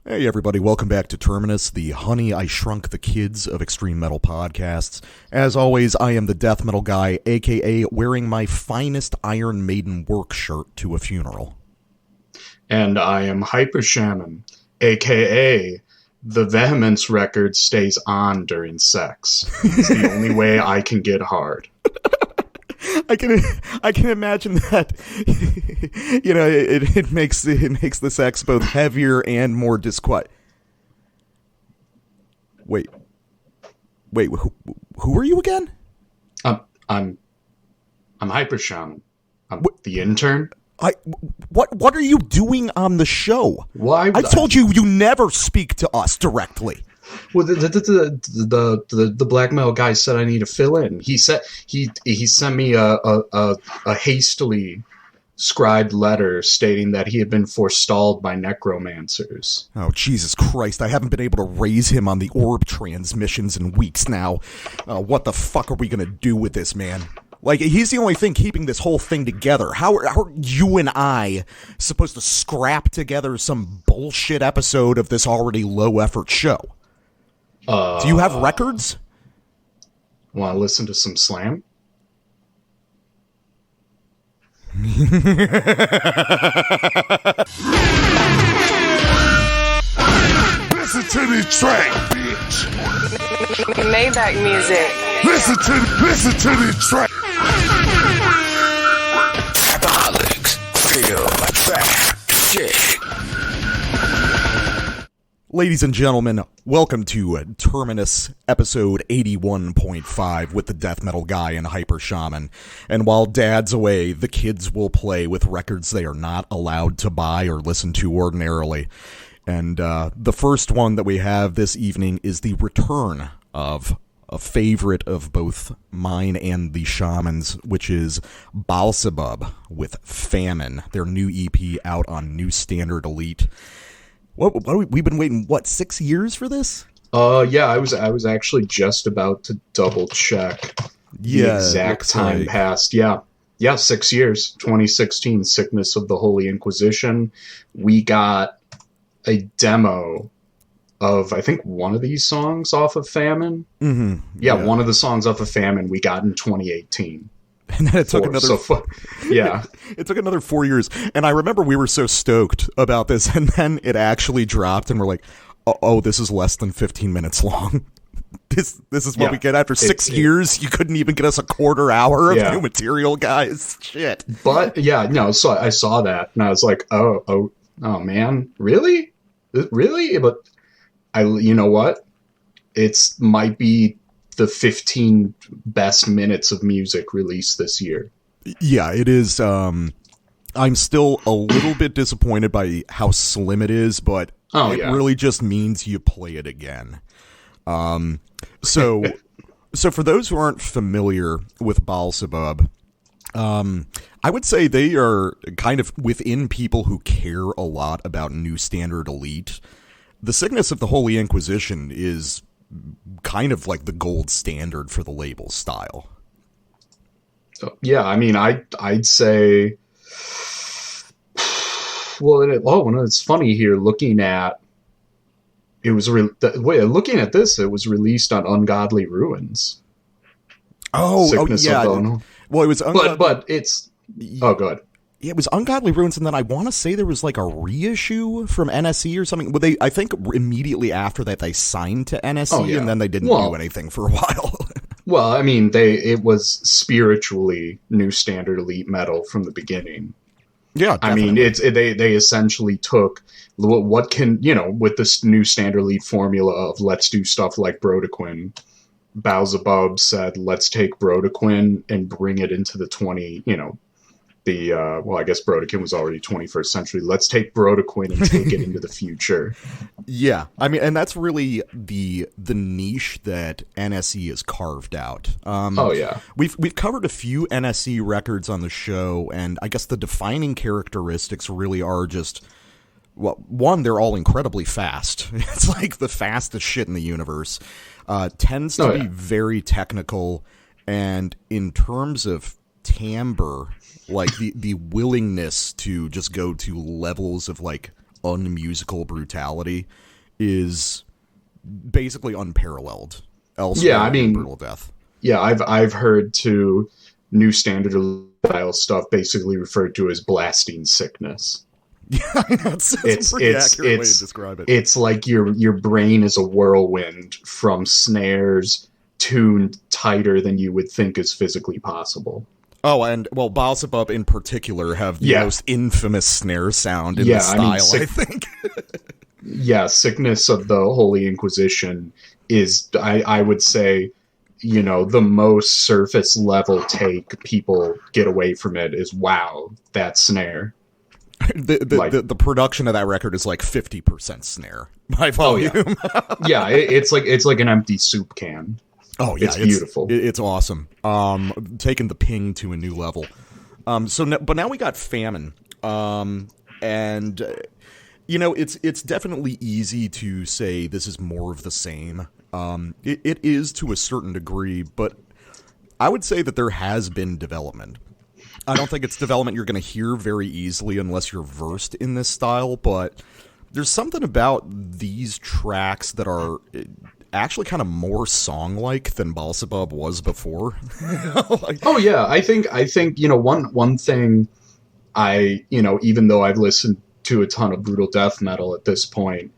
Hey everybody, welcome back to Terminus, the Honey, I Shrunk the Kids of extreme metal podcasts. As always, I am the death metal guy, aka wearing my finest Iron Maiden work shirt to a funeral. And I am Hyper Shaman, aka the vehemence record stays on during sex. It's the only way I can get hard. I can imagine that. You know, it makes the sex both heavier and more disquiet. Wait, who are you again? I'm Hyper Shaman. I'm the intern. What are you doing on the show? Why? I told you never speak to us directly. Well, the black metal guy said I need to fill in. He said he sent me a hastily scribed letter stating that he had been forestalled by necromancers. Oh, Jesus Christ. I haven't been able to raise him on the orb transmissions in weeks now. What the fuck are we going to do with this, man? Like, he's the only thing keeping this whole thing together. How are you and I supposed to scrap together some bullshit episode of this already low-effort show? Do you have records? Want to listen to some slam? Listen to this track, bitch. Maybach music. Listen to this track. Alcoholics feel that shit. Ladies and gentlemen, welcome to Terminus episode 81.5 with the death metal guy and Hyper Shaman. And while Dad's away, the kids will play with records they are not allowed to buy or listen to ordinarily. And the first one that we have this evening is the return of a favorite of both mine and the Shaman's, which is Baalsebub with Famine, their new EP out on New Standard Elite. We've been waiting, 6 years for this? Yeah, I was actually just about to double check the exact time passed. Yeah, 6 years. 2016, Sickness of the Holy Inquisition. We got a demo of, I think, one of these songs off of Famine. Mm-hmm. Yeah, one of the songs off of Famine we got in 2018. And then it took it took another 4 years. And I remember we were so stoked about this, and then it actually dropped, and we're like, oh, this is less than 15 minutes long. This is what we get after 6 years. You couldn't even get us a quarter hour of new material, guys. Shit. But so I saw that, and I was like, oh man, really? But you know what? It's might be the 15 best minutes of music released this year. Yeah, it is. I'm still a little bit disappointed by how slim it is, but it really just means you play it again. So for those who aren't familiar with Baalsebub, I would say they are kind of within people who care a lot about New Standard Elite. The Sickness of the Holy Inquisition is kind of like the gold standard for the label style. Yeah, I mean, I'd say. Well, it's funny here looking at. It was looking at this. It was released on Ungodly Ruins. Sickness of the... Well, it was, but it's. Oh, go ahead. Yeah, it was Ungodly Ruins, and then I want to say there was like a reissue from NSE or something. Well, I think immediately after that they signed to NSE, and then they didn't do anything for a while. Well, I mean, it was spiritually New Standard Elite metal from the beginning. Yeah, definitely. I mean, they essentially took what can, with this New Standard Elite formula of let's do stuff like Brodequin. Baalsebub said, let's take Brodequin and bring it into the I guess Brodequin was already 21st century. Let's take Brodequin and take it into the future. Yeah, I mean, and that's really the niche that NSE has carved out. We've covered a few NSE records on the show, and I guess the defining characteristics really are just, well, one, they're all incredibly fast. It's like the fastest shit in the universe. Tends to be very technical, and in terms of timbre, like the willingness to just go to levels of like unmusical brutality is basically unparalleled elsewhere. Yeah, I mean, Brutal Death. Yeah, I've heard to New Standard style stuff basically referred to as blasting sickness. Yeah, that's a pretty accurate way to describe it. It's like your brain is a whirlwind from snares tuned tighter than you would think is physically possible. Oh, and, well, Baalsebub in particular have the most infamous snare sound in the style, I think. Yeah, Sickness of the Holy Inquisition is, I would say, you know, the most surface level take people get away from it is, wow, that snare. The production of that record is like 50% snare by volume. Oh, yeah. It's like an empty soup can. Oh yeah, it's beautiful. It's awesome. Taking the ping to a new level. But now we got Famine, and you know, it's definitely easy to say this is more of the same. It is to a certain degree, but I would say that there has been development. I don't think it's development you're going to hear very easily unless you're versed in this style, but there's something about these tracks that are actually kind of more song-like than Baalsebub was before. Oh yeah, I think you know, one thing even though I've listened to a ton of brutal death metal at this point,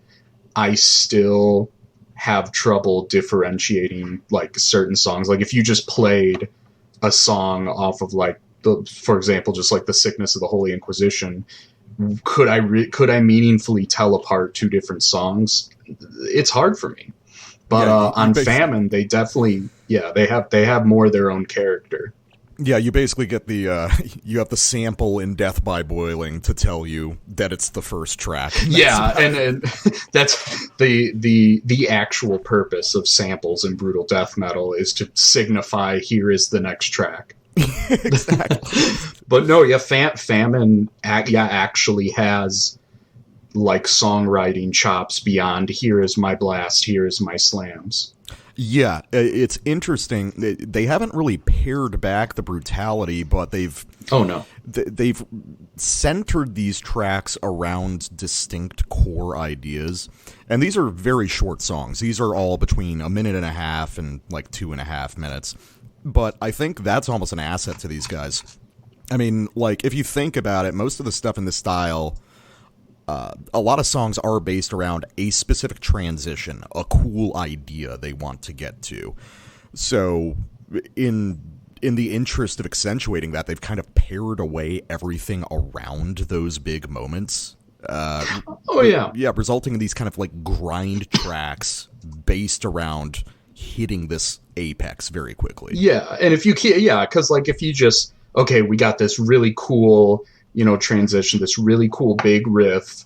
I still have trouble differentiating like certain songs. Like if you just played a song off of like for example, just like the Sickness of the Holy Inquisition, could I meaningfully tell apart two different songs? It's hard for me. But on Famine, they definitely, they have more of their own character. Yeah, you basically get you have the sample in Death by Boiling to tell you that it's the first track. And that's the actual purpose of samples in brutal death metal is to signify here is the next track. Exactly. But no, Famine actually has like songwriting chops beyond here is my blast, here is my slams. Yeah, it's interesting. They haven't really pared back the brutality, but they've centered these tracks around distinct core ideas. And these are very short songs. These are all between a minute and a half and like 2.5 minutes. But I think that's almost an asset to these guys. I mean, like, if you think about it, most of the stuff in this style, a lot of songs are based around a specific transition, a cool idea they want to get to. So, in the interest of accentuating that, they've kind of pared away everything around those big moments. Resulting in these kind of like grind tracks based around hitting this apex very quickly. Yeah, and if you because like if you just we got this really cool, you know, transition, this really cool big riff,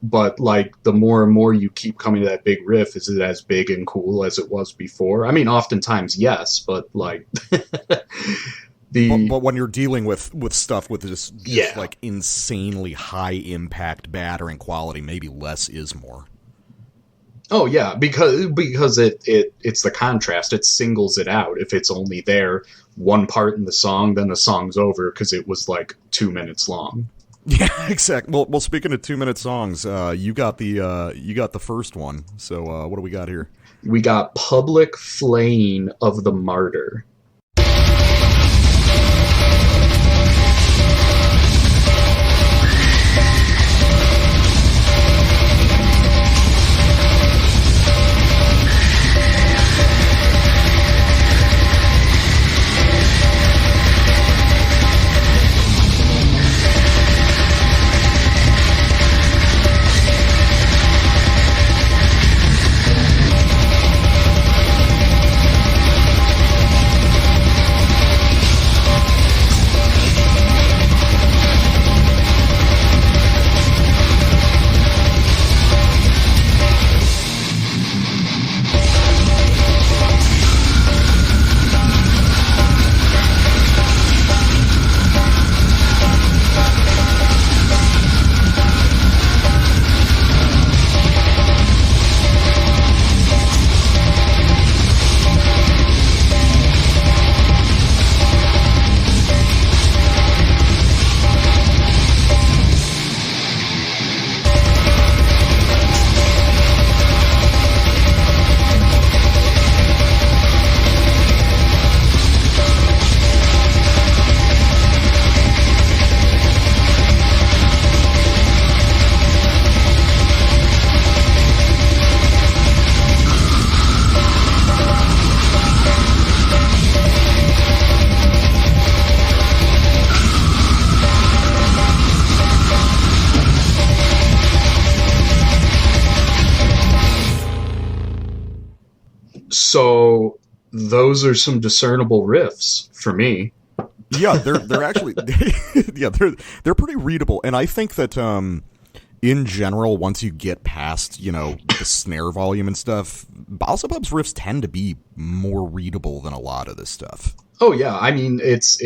but like the more and more you keep coming to that big riff, is it as big and cool as it was before? I mean, oftentimes yes, but like but when you're dealing with stuff with this like insanely high impact battering quality, maybe less is more. Oh yeah, because it's the contrast. It singles it out. If it's only there one part in the song, then the song's over because it was like 2 minutes long. Yeah, exactly. Well, speaking of 2-minute songs, you got the first one. So what do we got here? We got Public Flaying of the Martyr. So those are some discernible riffs for me. Yeah, they're actually they're pretty readable, and I think that in general, once you get past the snare volume and stuff, Baalsebub's riffs tend to be more readable than a lot of this stuff. Oh yeah, I mean it's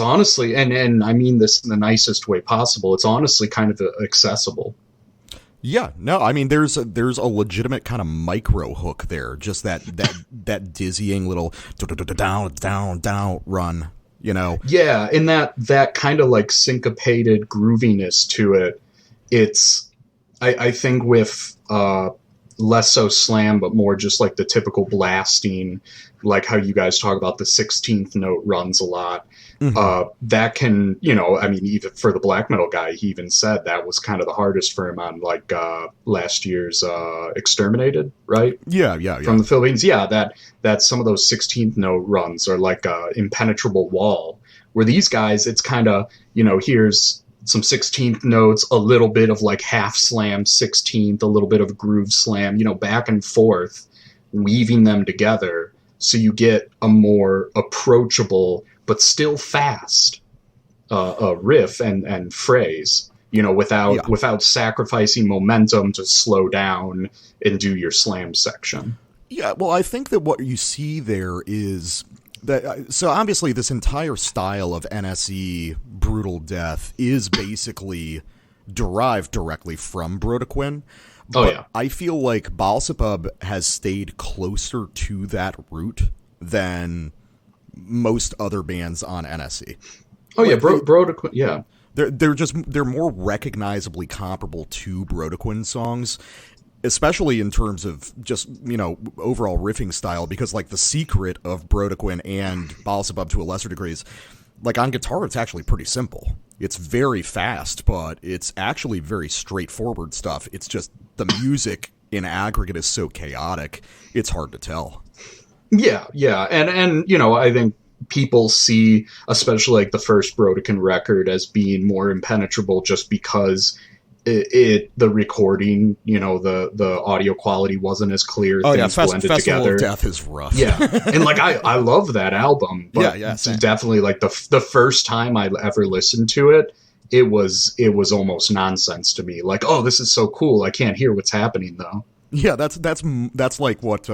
honestly, and I mean this in the nicest way possible. It's honestly kind of accessible. Yeah, no, I mean there's a legitimate kind of micro hook there, just that dizzying little down run, Yeah, and that kind of like syncopated grooviness to it. It's I think with less so slam, but more just like the typical blasting, like how you guys talk about the 16th note runs a lot. Mm-hmm. That can, I mean, even for the black metal guy, he even said that was kind of the hardest for him on like last year's Exterminated, right? Yeah. From the Philippines. Yeah, that some of those 16th note runs are like a impenetrable wall, where these guys, it's kind of, here's some 16th notes, a little bit of like half slam 16th, a little bit of groove slam, back and forth, weaving them together. So you get a more approachable but still fast riff and phrase, without sacrificing momentum to slow down and do your slam section. Yeah, well, I think that what you see there is that, so obviously this entire style of NSE brutal death is basically derived directly from Brodequin. Oh, yeah. I feel like Baalsebub has stayed closer to that root than most other bands on NSE. Oh, like, yeah, Brodequin, yeah. They're more recognizably comparable to Brodequin songs, especially in terms of just, overall riffing style, because like the secret of Brodequin and Baalsebub to a lesser degree is, like on guitar, it's actually pretty simple. It's very fast, but it's actually very straightforward stuff. It's just the music in aggregate is so chaotic, it's hard to tell. Yeah. And I think people see, especially like the first Brodequin record, as being more impenetrable just because the recording, the audio quality wasn't as clear. Oh, things blended Festival together. Of Death is rough. Yeah. And like, I love that album, but yeah, it's definitely like the first time I ever listened to it, it was almost nonsense to me. Like, oh, this is so cool. I can't hear what's happening though. Yeah. That's like what,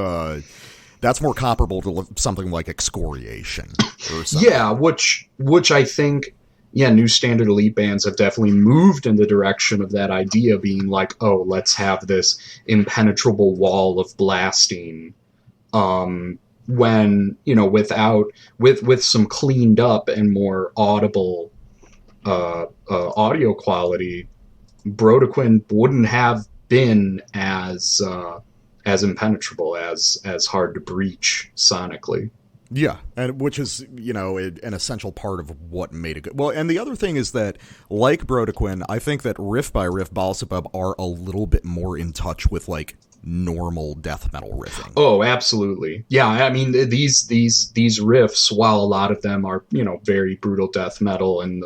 that's more comparable to something like Excoriation or something. Yeah. Which I think, New Standard Elite bands have definitely moved in the direction of that idea being like, oh, let's have this impenetrable wall of blasting. When, with some cleaned up and more audible audio quality, Brodequin wouldn't have been as impenetrable, as hard to breach sonically. Yeah, and which is, an essential part of what made it good. Well, and the other thing is that, like Brodequin, I think that riff by riff, Baalsebub are a little bit more in touch with, like, normal death metal riffing. Oh, absolutely. Yeah, I mean, these riffs, while a lot of them are, very brutal death metal, and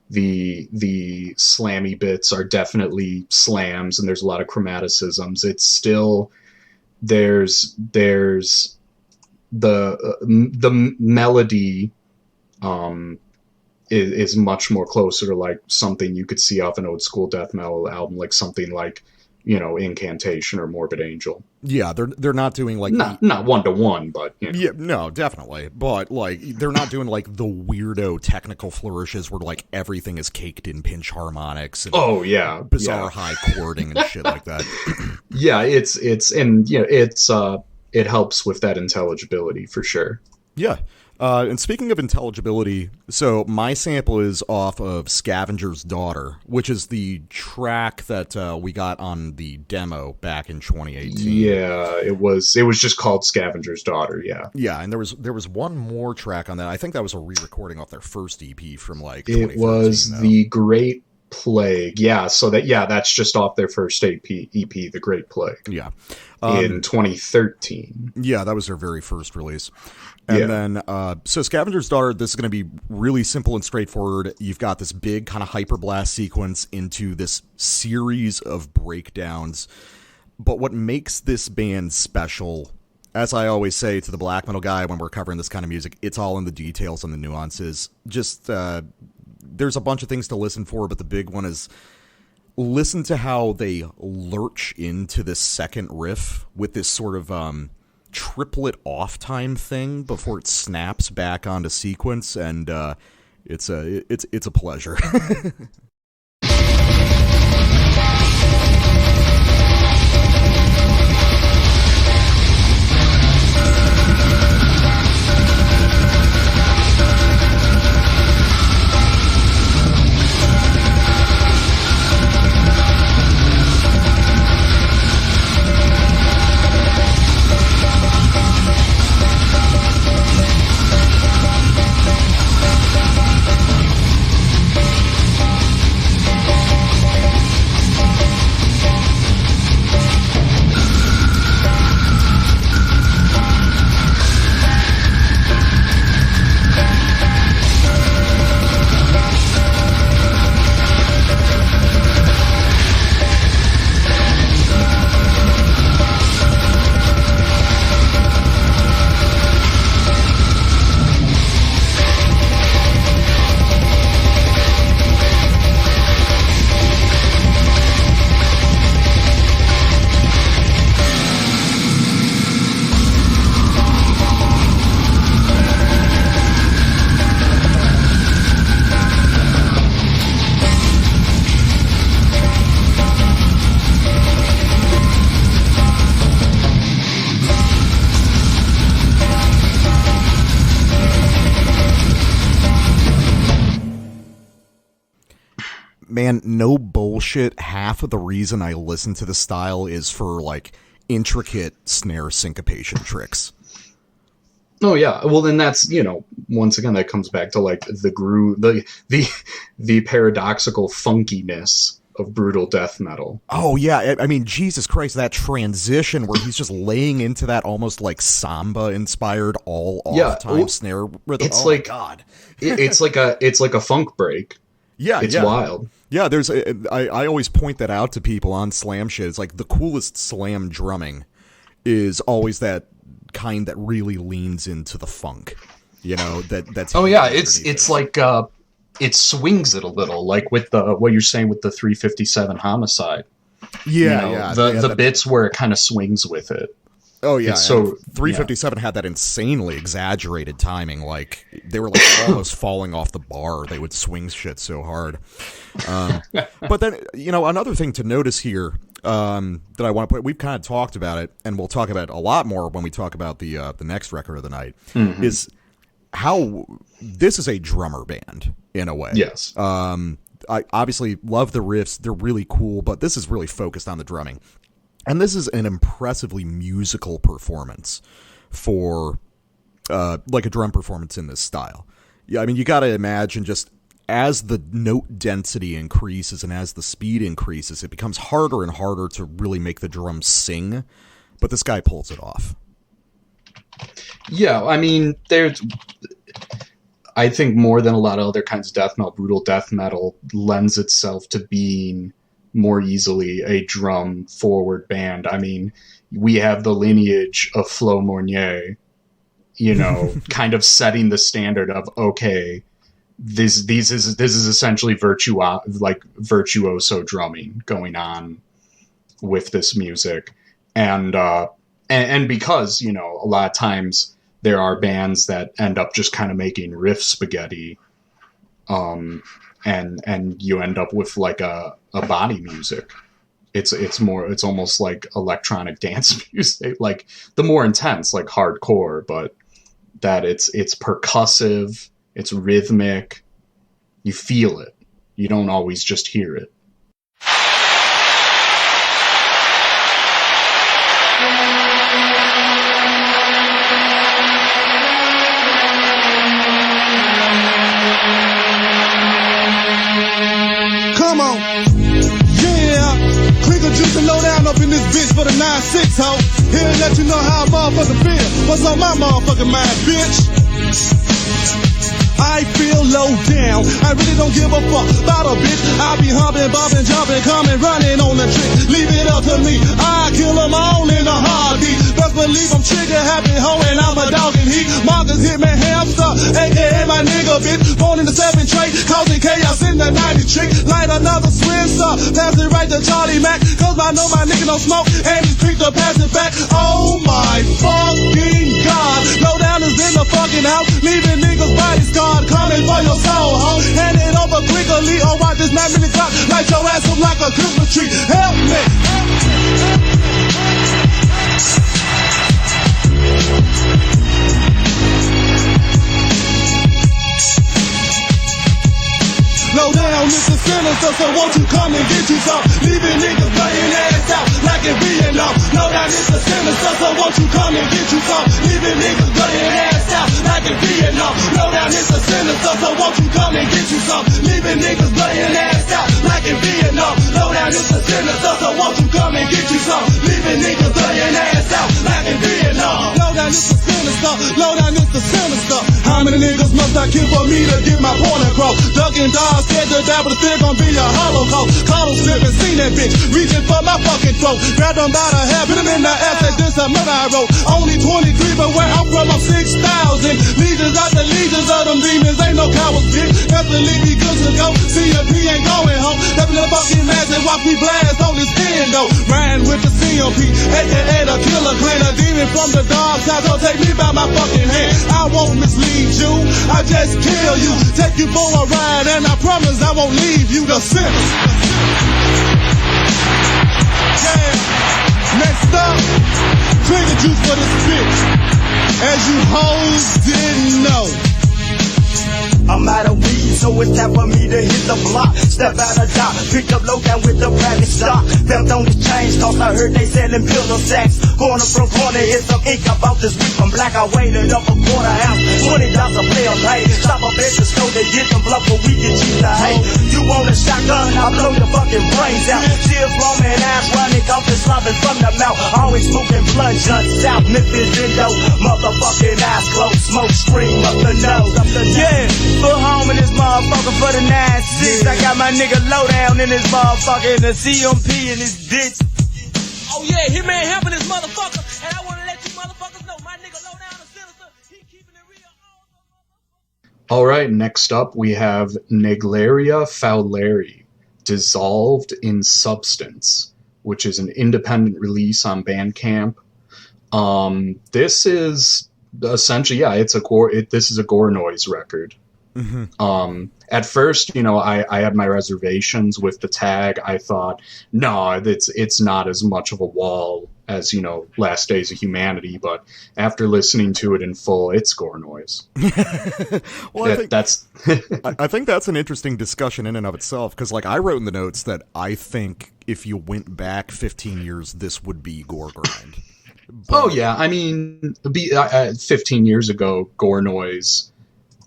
the slammy bits are definitely slams, and there's a lot of chromaticisms, it's still, there's the melody is much more closer to like something you could see off an old school death metal album, like something like Incantation or Morbid Angel. Yeah, they're not doing like not 1-to-1, but yeah, no, definitely, but like they're not doing like the weirdo technical flourishes where like everything is caked in pinch harmonics and bizarre high chording and shit like that. Yeah, it helps with that intelligibility for sure. Yeah. And speaking of intelligibility, so my sample is off of Scavenger's Daughter, which is the track that we got on the demo back in 2018. Yeah, it was just called Scavenger's Daughter, yeah. Yeah, and there was one more track on that. I think that was a re-recording off their first EP from like 2013. It was The Great Plague. Yeah, so that's just off their first EP, The Great Plague. Yeah. In 2013. Yeah, that was their very first release. And then, so Scavenger's Daughter, this is going to be really simple and straightforward. You've got this big kind of hyperblast sequence into this series of breakdowns. But what makes this band special, as I always say to the black metal guy when we're covering this kind of music, it's all in the details and the nuances. Just, there's a bunch of things to listen for, but the big one is listen to how they lurch into this second riff with this sort of triplet off time thing before it snaps back onto sequence, and it's a pleasure. Man, no bullshit, half of the reason I listen to this style is for, like, intricate snare syncopation tricks. Oh, yeah. Well, then that's, you know, once again, that comes back to, like, the groove, the paradoxical funkiness of brutal death metal. Oh, yeah. I mean, Jesus Christ, that transition where he's just laying into that almost, like, samba-inspired all-off-time snare rhythm. It's my God. it's like a funk break. Yeah, it's wild. Yeah, I always point that out to people on slam shit. It's like the coolest slam drumming is always that kind that really leans into the funk. You know, that's oh yeah, it's like it swings it a little, like with what you're saying with the 357 Homicide. Yeah, the bits where it kind of swings with it. Oh yeah, so 357 had that insanely exaggerated timing. Like they were like almost falling off the bar. They would swing shit so hard. But then, you know, another thing to notice here that I want to put, we've kind of talked about it, and we'll talk about it a lot more when we talk about the next record of the night, is how this is a drummer band in a way. Yes. I obviously love the riffs; they're really cool, but this is really focused on the drumming. And this is an impressively musical performance for, like a drum performance in this style. Yeah, I mean, you got to imagine just as the note density increases and as the speed increases, it becomes harder and harder to really make the drums sing. But this guy pulls it off. Yeah, I mean, I think more than a lot of other kinds of death metal, brutal death metal lends itself to being more easily a drum forward band. I mean, we have the lineage of Flo Mournier, you know, kind of setting the standard of, okay, this is essentially virtuoso drumming going on with this music. And because, you know, a lot of times there are bands that end up just kind of making riff spaghetti, and you end up with like a body music. It's almost like electronic dance music, like the more intense, like hardcore, but that it's percussive, it's rhythmic, you feel it. You don't always just hear it. Come on. Yeah. Clicker juice and Lowdown up in this bitch for the 9-6 hoe. Here to let you know how I motherfucking feel. What's on my motherfucking mind, bitch? I feel low down. I really don't give a fuck about a bitch. I be humping, bumping, jumping, coming, running on the trick. Leave it up to me. I kill causing chaos in the 90 trick. Light another Swiss up, pass it right to Charlie Mac. Cause I know my nigga don't smoke, and he's quick to pass it back. Oh my fucking God. Lowdown is in the fucking house, leaving niggas body scarred, coming for your soul, ho. Hand it over quickly, or watch this 9 minute clock, light your ass up like a Christmas tree. Help me. Lowdown is the sinister, so won't you come and get you some? Leaving niggas playing ass out like it being off. Lowdown is the sinister, so won't you come and get you some? Leaving niggas playing ass out like it being off. Lowdown is the sinister, so won't you come and get you some? Leaving niggas playing ass out like it being off. Lowdown is the sinister, so won't you come and get you some? Leaving niggas playing ass out like it being off. Lowdown is the sinister, lowdown is the sinister. How many niggas must I kill for me to get my point across? Ducking dogs, scared to die, but it's still gonna be a holocaust. Caught him slipping, seen that bitch, reaching for my fucking throat. Grabbed him by the hair, hit him in the ass, said this a murder I wrote. Only 23, but where I'm from, I'm 6,000. Legions after legions of them demons, ain't no cowards, bitch. Definitely be good to go. CMP ain't going home. Stepping the fucking mask and watch me blast on this endo. Riding with the CMP, aka the killer clan, a demon from the dark side. Don't take me by my fucking hand. I won't mislead you, I just kill you. Take you for a ride, and I promise I won't leave you the sinner. Yeah. Next up, trigger juice for this bitch. As you hoes didn't know. I'm out of weed, so it's time for me to hit the block. Step out of dock, pick up Lowdown with the private stock. Felt on the change, cause I heard they selling pillow sacks. Corner from corner, here's some ink I bought this week from Black. I waited up a quarter ounce, $20 a player pay. Stop up at the store to get them bluff, but we can cheat the hate. You want a shotgun, I blow your fucking brains out. Tears flowing, ass running, off the slobbing from the mouth. Always smoking blunt junks out, Memphis window. Motherfucking eyes closed, smoke scream up the nose. Yeah. Full home in this motherfucker for the 9-6. I got my nigga Lowdown in this motherfucker and the CMP in this bitch. Oh yeah, Hitman helping this motherfucker, and I wanna let you motherfuckers know my nigga Lowdown is sinister. He keeping it real. All right, next up we have Naegleria Fowleri, Dissolved in Substance, which is an independent release on Bandcamp. This is essentially, yeah, this is a GORENOISE record. Mm-hmm. At first, you know, I had my reservations with the tag. I thought, no, it's not as much of a wall as, you know, Last Days of Humanity, but after listening to it in full, it's GORENOISE. Well, I think that's an interesting discussion in and of itself, because, like, I wrote in the notes that I think if you went back 15 years, this would be GOREGRIND. Oh, yeah, I mean, 15 years ago, GORENOISE...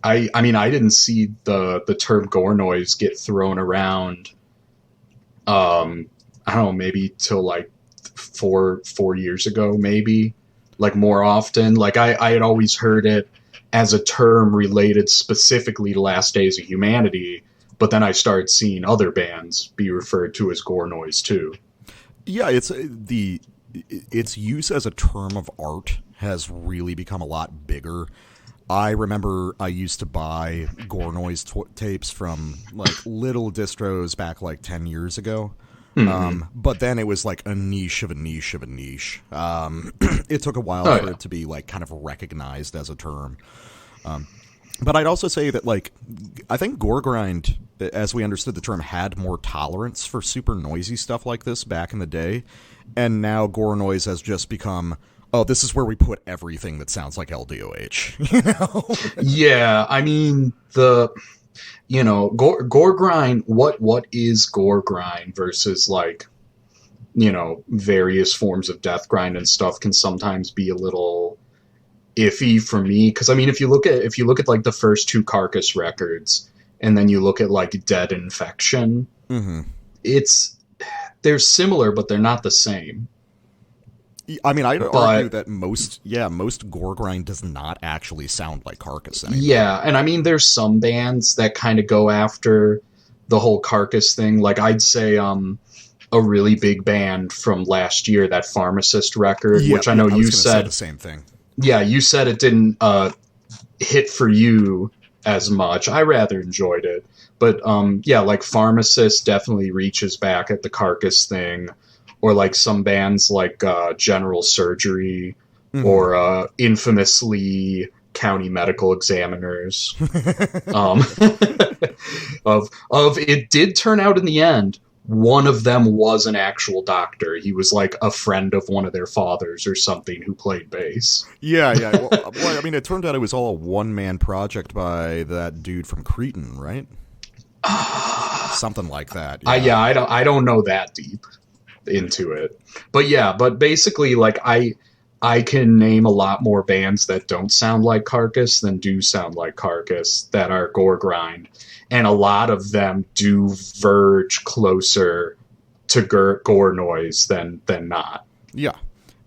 I mean, I didn't see the term GORENOISE get thrown around, I don't know, maybe till like four years ago, maybe, like more often. Like I had always heard it as a term related specifically to Last Days of Humanity, but then I started seeing other bands be referred to as GORENOISE too. Yeah, its use as a term of art has really become a lot bigger. I remember I used to buy GORENOISE tapes from like little distros back like 10 years ago. Mm-hmm. But then it was like a niche of a niche of a niche. It took a while for it to be like kind of recognized as a term. But I'd also say that, like, I think GOREGRIND, as we understood the term, had more tolerance for super noisy stuff like this back in the day. And now GORENOISE has just become, oh, this is where we put everything that sounds like LDOH, you know? Yeah, I mean, GOREGRIND, what is GOREGRIND versus, like, you know, various forms of death grind and stuff can sometimes be a little iffy for me. Because, I mean, if you look at, like, the first two Carcass records, and then you look at, like, Dead Infection, mm-hmm. They're similar, but they're not the same. I mean, I'd argue that most GOREGRIND does not actually sound like Carcass anymore. Yeah, and I mean, there's some bands that kind of go after the whole Carcass thing. Like, I'd say a really big band from last year, that Pharmacist record, which I know you said the same thing. Yeah, you said it didn't hit for you as much. I rather enjoyed it. But yeah, like Pharmacist definitely reaches back at the Carcass thing, or like some bands like General Surgery, or infamously County Medical Examiners. Of it did turn out in the end, one of them was an actual doctor. He was like a friend of one of their fathers or something who played bass. Yeah. Well, I mean, it turned out it was all a one-man project by that dude from Cretan, right? Something like that. Yeah. I don't know that deep into it, but basically, like I can name a lot more bands that don't sound like Carcass than do sound like Carcass that are gore grind, and a lot of them do verge closer to gore noise than not. Yeah.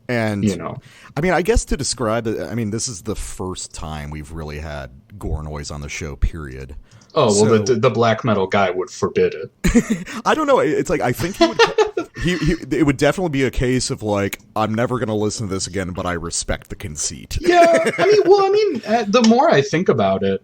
And, you know, I mean, I guess to describe it, I mean, this is the first time we've really had gore noise on the show, period. Oh, well, so, the black metal guy would forbid it. I don't know. It's like, I think he would... it would definitely be a case of like, I'm never going to listen to this again, but I respect the conceit. Yeah, I mean, the more I think about it,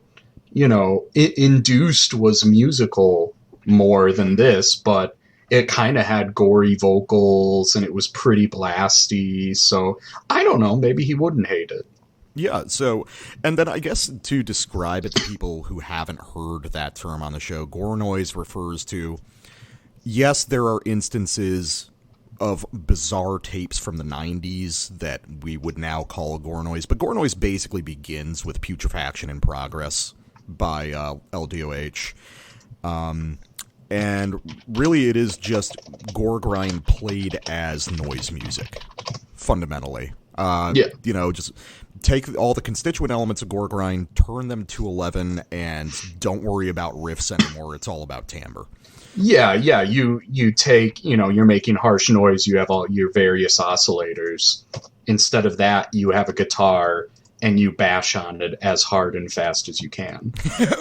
you know, Induced was musical more than this, but it kind of had gory vocals and it was pretty blasty. So I don't know, maybe he wouldn't hate it. Yeah, so, and then I guess to describe it to people who haven't heard that term on the show, gore noise refers to, yes, there are instances of bizarre tapes from the 90s that we would now call gore noise, but gore noise basically begins with Putrefaction in Progress by LDOH. And really it is just gore grind played as noise music, fundamentally. You know, just take all the constituent elements of gore grind, turn them to 11, and don't worry about riffs anymore. It's all about timbre. Yeah. You take, you know, you're making harsh noise. You have all your various oscillators. Instead of that, you have a guitar and you bash on it as hard and fast as you can.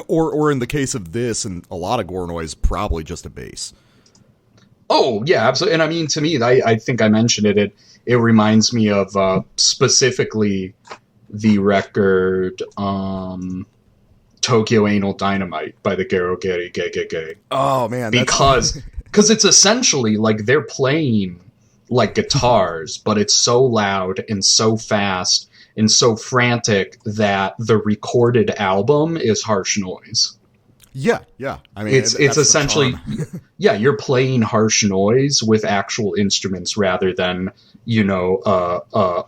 or in the case of this and a lot of gore noise, probably just a bass. Oh, yeah, absolutely. And I mean, to me, I think I mentioned it. It reminds me of specifically the record Tokyo Anal Dynamite by the Garogeri Gegege. Oh, man. Because it's essentially like they're playing like guitars, but it's so loud and so fast and so frantic that the recorded album is harsh noise. Yeah. I mean, it's essentially, yeah, you're playing harsh noise with actual instruments rather than, you know,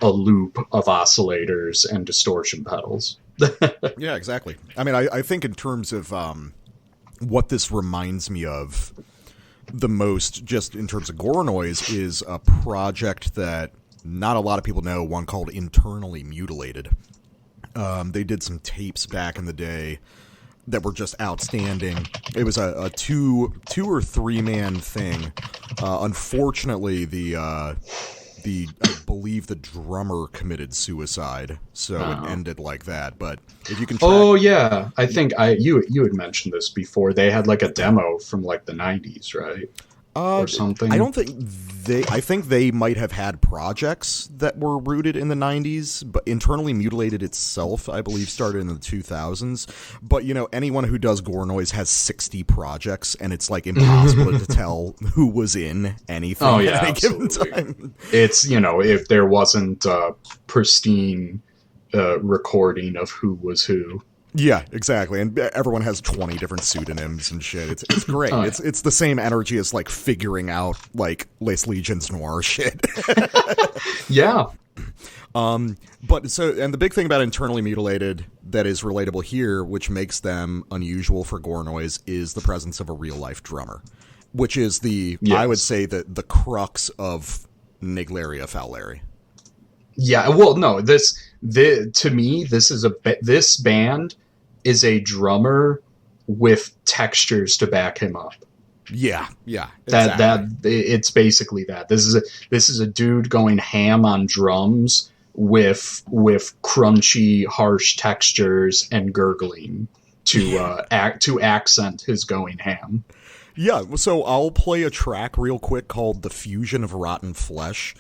a loop of oscillators and distortion pedals. Yeah, exactly. I mean, I think in terms of what this reminds me of the most, just in terms of gore noise, is a project that not a lot of people know, one called Internally Mutilated. They did some tapes back in the day that were just outstanding. It was a two or three man thing. Unfortunately, I believe the drummer committed suicide, so it ended like that. But if you can, oh yeah, I think you had mentioned this before. They had like a demo from like the 90s, right? Or something. I don't think I think they might have had projects that were rooted in the 90s, but Internally Mutilated itself, I believe, started in the 2000s. But, you know, anyone who does gore noise has 60 projects, and it's, like, impossible to tell who was in anything at any given time. It's, you know, if there wasn't a pristine recording of who was who. Yeah, exactly. And everyone has 20 different pseudonyms and shit. It's great. Oh, yeah. It's the same energy as like figuring out like Les Legions Noir shit. Yeah. But so, and the big thing about Internally Mutilated that is relatable here, which makes them unusual for gore noise, is the presence of a real life drummer, which is I would say the crux of Naegleria Fowleri. Yeah, well, no, to me, this band is a drummer with textures to back him up. Yeah, exactly. That it's basically that. This is a dude going ham on drums with crunchy, harsh textures and gurgling to accent his going ham. Yeah, so I'll play a track real quick called "The Fusion of Rotten Flesh."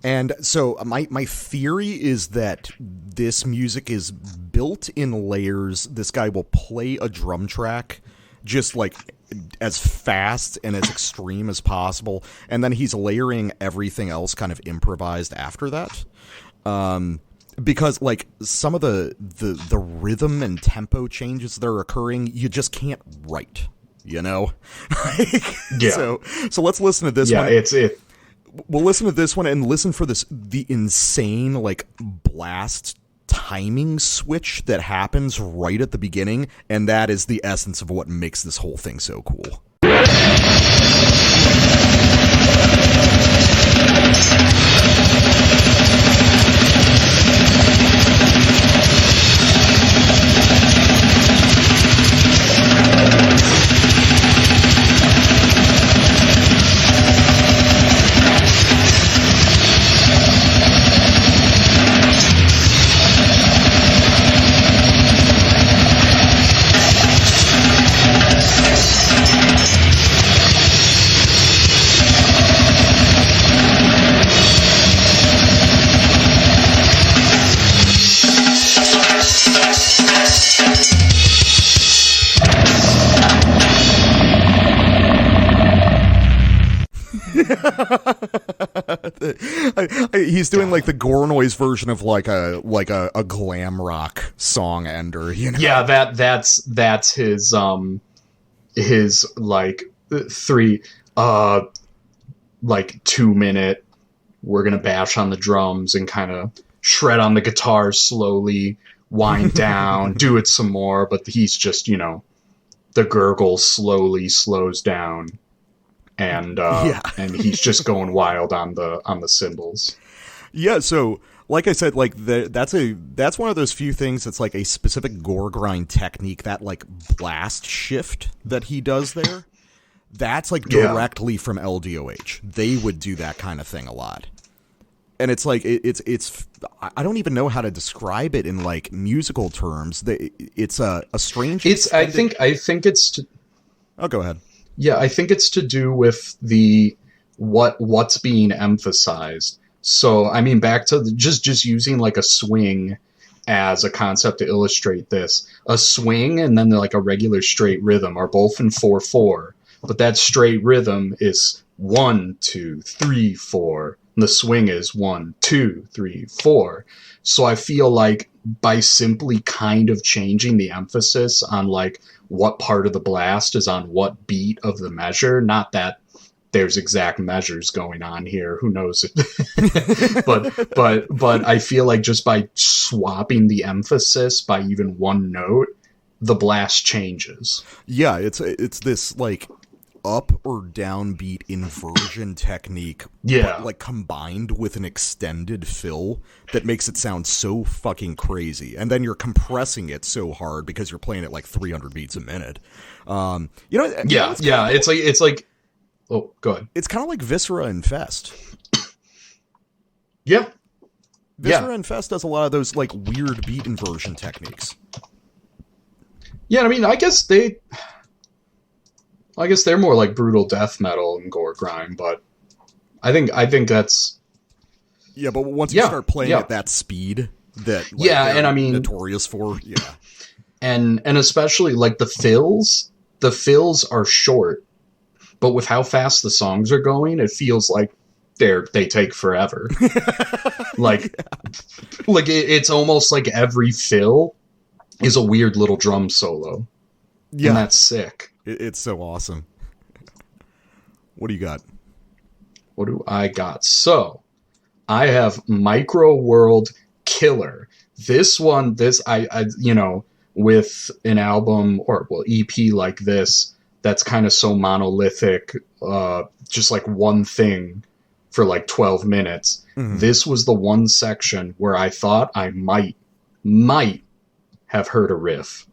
And so my theory is that this music is built in layers. This guy will play a drum track just like as fast and as extreme as possible, and then he's layering everything else kind of improvised after that. Because like some of the rhythm and tempo changes that are occurring, you just can't write, you know? Yeah. So let's listen to this one. Yeah, we'll listen to this one and listen for the insane like blast timing switch that happens right at the beginning, and that is the essence of what makes this whole thing so cool. He's doing like the GORENOISE version of like a glam rock song ender, you know? Yeah, that's his like 2-minute, we're gonna bash on the drums and kind of shred on the guitar slowly, wind down, do it some more, but he's just, you know, the gurgle slowly slows down. And and he's just going wild on the cymbals. Yeah, so like I said, like that's one of those few things that's like a specific gore grind technique, that like blast shift that he does there. That's like directly from LDOH. They would do that kind of thing a lot. And it's like it's I don't even know how to describe it in like musical terms. It's a strange. I think it's. Oh, go ahead. Yeah, I think it's to do with what's being emphasized. So, I mean, back to just using like a swing as a concept to illustrate this. A swing and then like a regular straight rhythm are both in 4/4, but that straight rhythm is 1, 2, 3, 4. And the swing is 1, 2, 3, 4. So I feel like by simply kind of changing the emphasis on like what part of the blast is on what beat of the measure, not that there's exact measures going on here, who knows it. but I feel like just by swapping the emphasis by even one note, the blast changes. Yeah, it's this like up or down beat inversion technique, but like combined with an extended fill that makes it sound so fucking crazy, and then you're compressing it so hard because you're playing it like 300 beats a minute. It's like oh, go ahead. It's kind of like Viscera Infest. Yeah. Viscera Infest does a lot of those like weird beat inversion techniques. Yeah, I mean, I guess they're more like brutal death metal and gore grind, but I think that's... Yeah, but once you start playing at that speed that like, and I mean notorious for, and especially like the fills are short, but with how fast the songs are going, it feels like they take forever. It's almost like every fill is a weird little drum solo. Yeah, and that's sick. It's so awesome. What do you got? What do I got? So, I have Micro World Killer. This one, I with an album or EP like this, that's kind of so monolithic, just like one thing for like 12 minutes. Mm-hmm. This was the one section where I thought I might have heard a riff.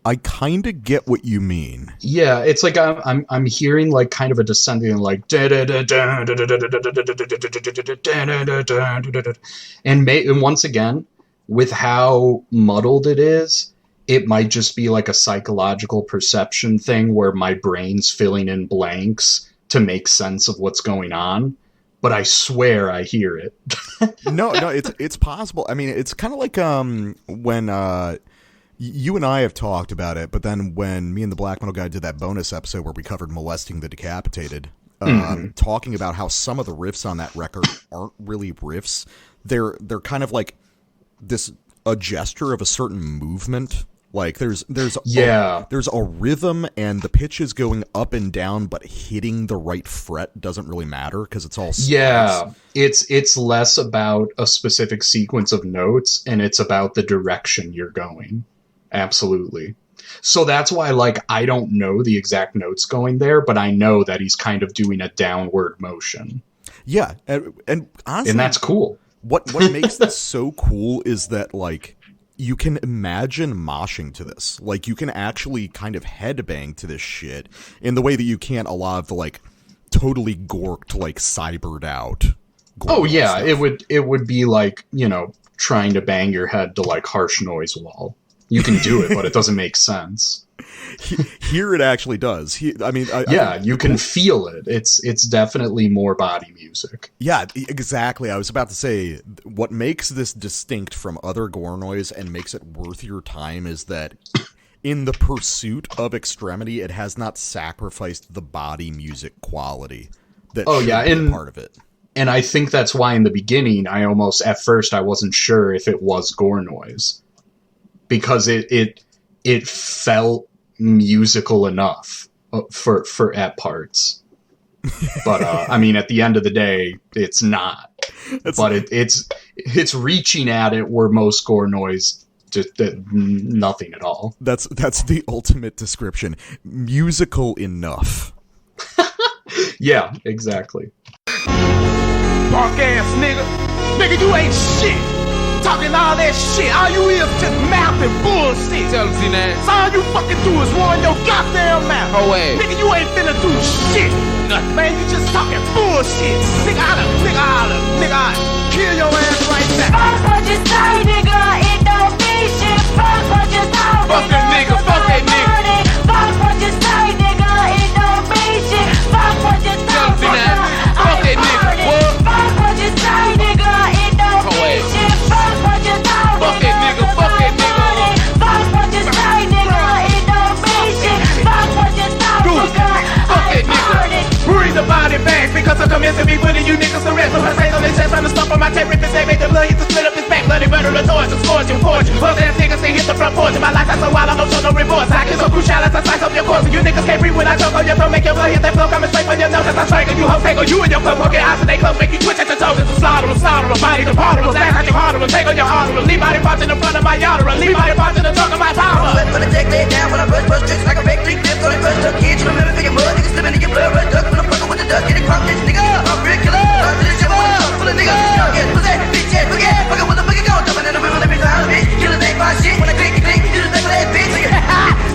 I kind of get what you mean. Yeah, it's like I'm hearing like kind of a descending like and once again, with how muddled it is, it might just be like a psychological perception thing where my brain's filling in blanks to make sense of what's going on. But I swear I hear it. No, it's possible. I mean, it's kind of like when you and I have talked about it, but then when me and the Black Metal Guy did that bonus episode where we covered Molesting the Decapitated, talking about how some of the riffs on that record aren't really riffs. They're kind of like a gesture of a certain movement. Like there's a rhythm and the pitch is going up and down, but hitting the right fret doesn't really matter because it's all space. Yeah, it's less about a specific sequence of notes and it's about the direction you're going. Absolutely. So that's why, like, I don't know the exact notes going there, but I know that he's kind of doing a downward motion. Yeah, and honestly, and that's cool. What makes this so cool is that, like, you can imagine moshing to this. Like, you can actually kind of headbang to this shit in the way that you can't a lot of the, like, totally gorked, like, cybered out. Oh, yeah, stuff. It would be like, you know, trying to bang your head to, like, harsh noise wall. You can do it, but it doesn't make sense. Here it actually does. You can feel it. It's definitely more body music. Yeah, exactly. I was about to say, what makes this distinct from other gore noise and makes it worth your time is that in the pursuit of extremity, it has not sacrificed the body music quality that should be part of it. And I think that's why in the beginning, at first I wasn't sure if it was gore noise. Because it felt musical enough for at parts, but I mean, at the end of the day, it's not. It's reaching at it where most gore noise just nothing at all. That's the ultimate description. Musical enough. Yeah, exactly. Punk ass nigga, you ain't shit. Talking all that shit, all you is just mouth and bullshit. Tell him, C9. So all you fucking do is run your goddamn mouth. Oh, wait. Nigga, you ain't finna do shit. Nothing. Man, you just talking bullshit. Nigga, I'll kill your ass right now. Fuck what you say, nigga, it don't mean shit. Fuck what you talk, fuck that nigga, fuck that nigga. Fuck what you say, nigga, it don't mean shit. Fuck what you talk, nigga, fuck that nigga. What? Fuck what you say, nigga, it don't mean shit. Fuck what you talk, fuck that nigga, fuck that nigga. Fuck what you say, nigga, it don't mean shit. Fuck what you talk, nigga, fuck that nigga. Bring the body back because I'm commencing me putting you niggas to rest. So I say on this chest, trying to stop on my tape, rip his head, make the blood hit to split up his back. Bloody murder, the torch, and scorch and forge. Fuck ass niggas, they hit the front porch. My life, that's so wild, I don't show no remorse. I get so crucial as I slice up your corpse. And you niggas can't breathe when I choke on your throat. Make your blood hit that flow, coming straight from your nose as I strangle you. Hoes tangle you and your club, walking eyes and they close, make you twitch at the toes. It's a slaughter, body to powder, ass like your harder, take on your harder. Leave body parts in the front of my yard, leave body parts in the trunk of my power. When I take lay down, when I brush tricks like a fake trick, lips on the first tuck, kids, you remember thinking mud, niggas slipping in your blood, rush duck, when I'm fucking with the duck, getting crunk, this nigga, I'm killer, I'm to the shit, full of niggas, get pussy, bitch, ass, forget, fucking with the fucking gun, jumping in the river, let me fly, bitch, killers ain't my shit, when I click, you just think of that bitch, nigga,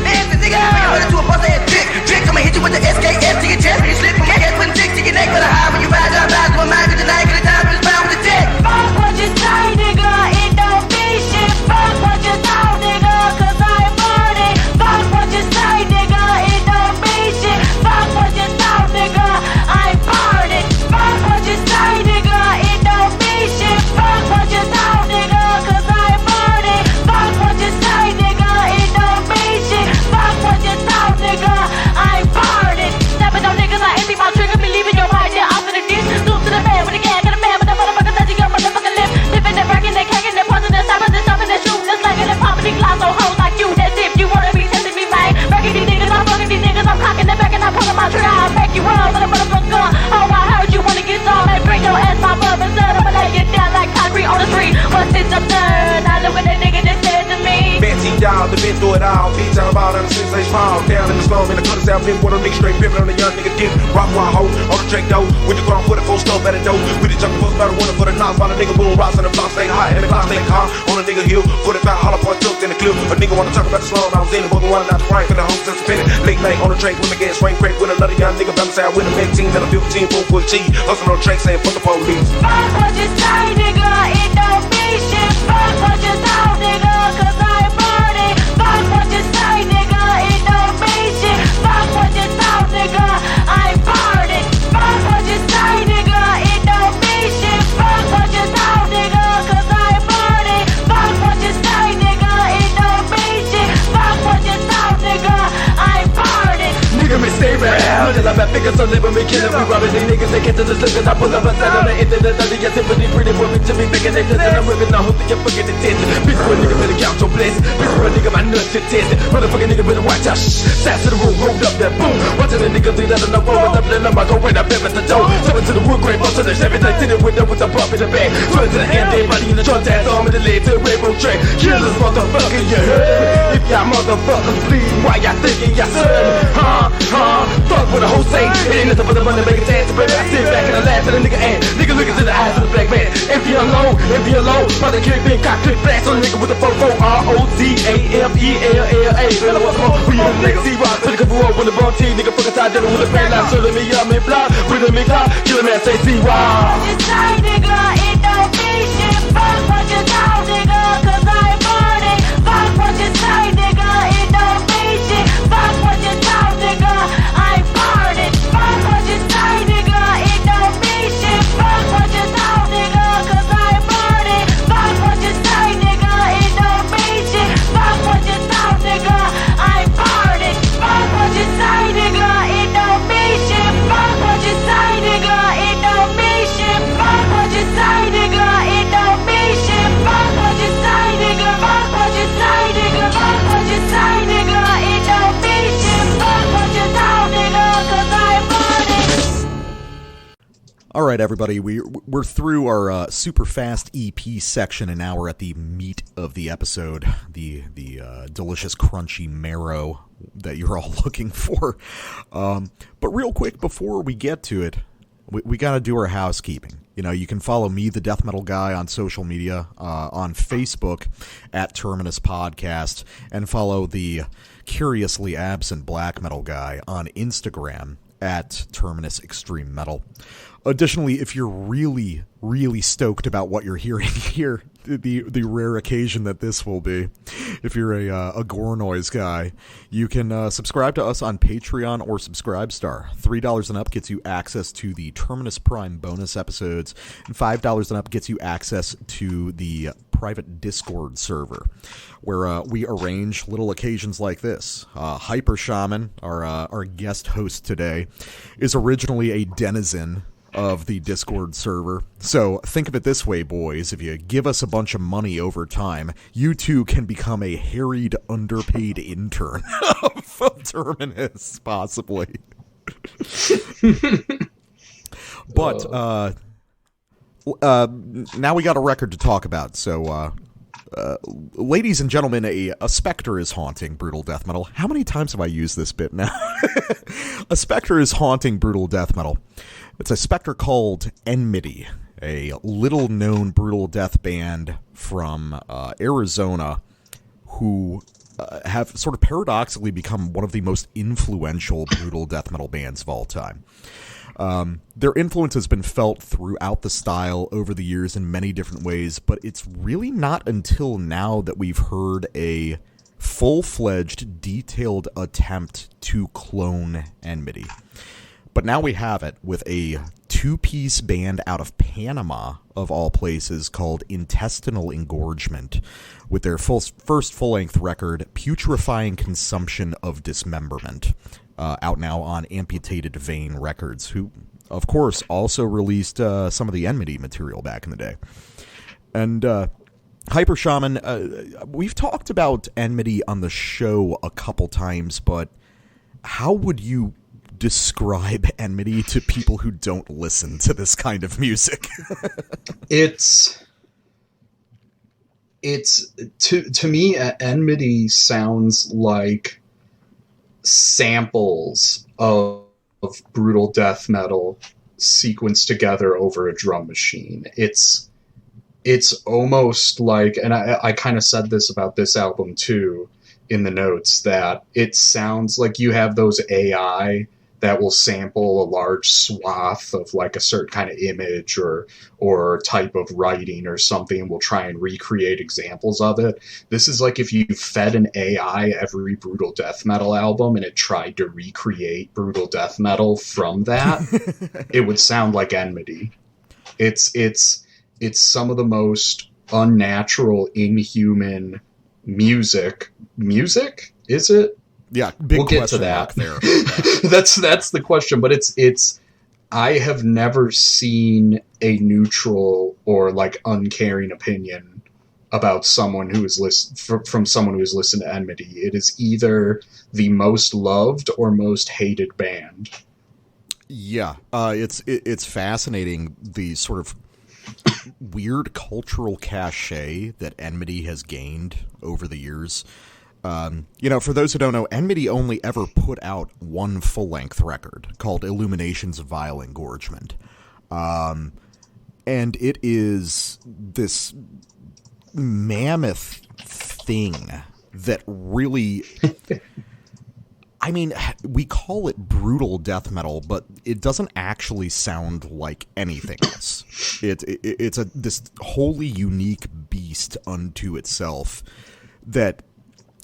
nasty nigga, run into a bust ass trick, I'ma hit you with the SKS to your chest, when you slip from my head, putting chicks to your neck, but I hide when you ride, I ride to my mind, cause the night, cause the time, and it's bound with the dick. Fuck what you say, nigga, it don't mean shit. Fuck what you talk, nigga, cause I burn it. Fuck what you say, nigga, it don't mean shit. Fuck what you talk, nigga, I burn it. Fuck what you say, nigga, it don't mean shit. Fuck what you talk, nigga, cause I burn it. Fuck what you say, nigga, it don't mean shit. Fuck what you talk, nigga, I burn it. Snapping on niggas, I empty my trigger, be leaving your right there off in the ditch. Zoom to the man with a gang, get a man with a motherfucker touching your motherfucking lip. Living and breaking, they kicking, they punching, they stopping, they stopping, they shooting, they slanging, they popping, they glass on hoes like you. That's if you wanna be testing me, man. Breaking these niggas, I'm fucking these niggas, I'm cocking them back and I'm pulling my trigger. I'll make you run with a motherfucker gun. Oh, I heard you wanna get So I may bring your ass my brother, son. I'ma lay you down like concrete on the street. Once it's absurd, I look at the nigga that said to me. Fancy dog, the bitch do it all. Beat time about on the sensation small. Down in the slum, in the gutter south, pimp with a nigga straight pimpin' on the young nigga dip. Rock one hoe on the Drake dough. With the ground, put a full stove at the dough. With the jungle post, about a winner for the knots. While the nigga boom rocks and the block stay hot. And the clock stay calm. On the nigga hill, 45 hollow point tilts in the clip. A nigga wanna talk about the slum, I was in the book and wanted not to Frank. And the home since the penny. Late night on the track, women getting swing crate with another young nigga balance out with a 15 and a 15 full full cheese. Hustling on the track saying fuck the police. Fuck what you say, nigga, it don't mean shit. Fuck what you talk, nigga, cause I ain't burning. Fuck what you say, nigga, it don't mean shit. Fuck what you talk, nigga, I ain't burning. Fuck what you say, nigga, it don't mean shit. Fuck what you talk, nigga, cause I ain't burning. Fuck what you say, nigga, it don't mean shit. Fuck what you talk, nigga, I ain't burning. Nigga me stay around till I'm at figures so live me killing me robbing these niggas they get to the slippers I pull up a set on the internet of the sympathy pretty woman to me making it and I'm ripping the hook that you're fucking attention. Bitch for a nigga better count your blessings. Bitch for a nigga my nuts shit tested. Motherfucking nigga better watch out. Saps to the room rolled up that boom. Watching the niggas lead out on the road with up and I go right up at the door. Coming to the wood grain bust to the Chevy like to the window with a bump in the back. Turn to the hand dead body in the trunk ass arm in the leg to the rainbow track. Killers motherfucker you heard. If y'all motherfuckers bleed why y'all thinking y'all serve? Fuck what the whole say. It ain't nothing but the money making dance. Baby, I sit back and I laugh at the nigga and nigga looking to the eyes of the black man. If you're alone, brother kick big cock click blast on the nigga with the 4-4 ROZAFELLA. Better what's more, we in the nigga C-Rock. Put a couple roll with the bone team, nigga fucking side dinner with a fan line. Shooting me up, me block, with a me clock. Kill a man, say C-Rock. What you say, nigga, it don't mean shit. Fuck what you talk, nigga, cause I ain't burning. Fuck what you say, nigga, it don't mean shit. Fuck what you talk, nigga, I ain't burning. Fuck what you say, nigga, it don't mean shit. Fuck what you talk, nigga, cause I ain't burning. Fuck what you say, nigga, it don't mean shit. Fuck what you talk, nigga, I ain't burning. Fuck what you say, nigga, it don't mean shit. Fuck what you say, nigga, it don't mean shit. Fuck what you say, nigga, it don't mean shit. Fuck what you say, nigga. Fuck what you say, nigga. Fuck what you say, nigga, it don't mean shit. Fuck what you talk, nigga, cause I ain't burning. All right, everybody, we're through our super fast EP section, and now we're at the meat of the episode, the delicious crunchy marrow that you're all looking for. But real quick, before we get to it, we got to do our housekeeping. You know, you can follow me, the Death Metal Guy, on social media, on Facebook at Terminus Podcast, and follow the curiously absent Black Metal Guy on Instagram at Terminus Extreme Metal. Additionally, if you're really, really stoked about what you're hearing here, the rare occasion that this will be, if you're a GORENOISE guy, you can subscribe to us on Patreon or Subscribestar. $3 and up gets you access to the Terminus Prime bonus episodes, and $5 and up gets you access to the private Discord server, where we arrange little occasions like this. Hyper Shaman, our guest host today, is originally a denizen of the Discord server. So think of it this way, boys. If you give us a bunch of money over time, you too can become a harried, underpaid intern of Terminus, possibly. But now we got a record to talk about. So, ladies and gentlemen, a specter is haunting brutal death metal. How many times have I used this bit now? A specter is haunting brutal death metal. It's a specter called Enmity, a little-known brutal death band from Arizona who have sort of paradoxically become one of the most influential brutal death metal bands of all time. Their influence has been felt throughout the style over the years in many different ways, but it's really not until now that we've heard a full-fledged, detailed attempt to clone Enmity. But now we have it with a two-piece band out of Panama, of all places, called Intestinal Engorgement, with their first full-length record, Putrefying Consumption of Dismemberment, out now on Amputated Vein Records, who, of course, also released some of the Enmity material back in the day. And Hyper Shaman, we've talked about Enmity on the show a couple times, but how would you describe Enmity to people who don't listen to this kind of music? It's to me, Enmity sounds like samples of brutal death metal sequenced together over a drum machine. It's almost like, and I kind of said this about this album too in the notes, that it sounds like you have those AI that will sample a large swath of like a certain kind of image or type of writing or something, and will try and recreate examples of it. This is like if you fed an AI every brutal death metal album and it tried to recreate brutal death metal from that, it would sound like Enmity. It's some of the most unnatural, inhuman music. Music? Is it? Yeah, big we'll get to that. There. That's the question, but it's I have never seen a neutral or like uncaring opinion about someone who is from someone who has listened to Enmity. It is either the most loved or most hated band. Yeah, it's fascinating, the sort of weird cultural cachet that Enmity has gained over the years. For those who don't know, Enmity only ever put out one full-length record called Illuminations of Vile Engorgement. And it is this mammoth thing that really... I mean, we call it brutal death metal, but it doesn't actually sound like anything else. It's this wholly unique beast unto itself that...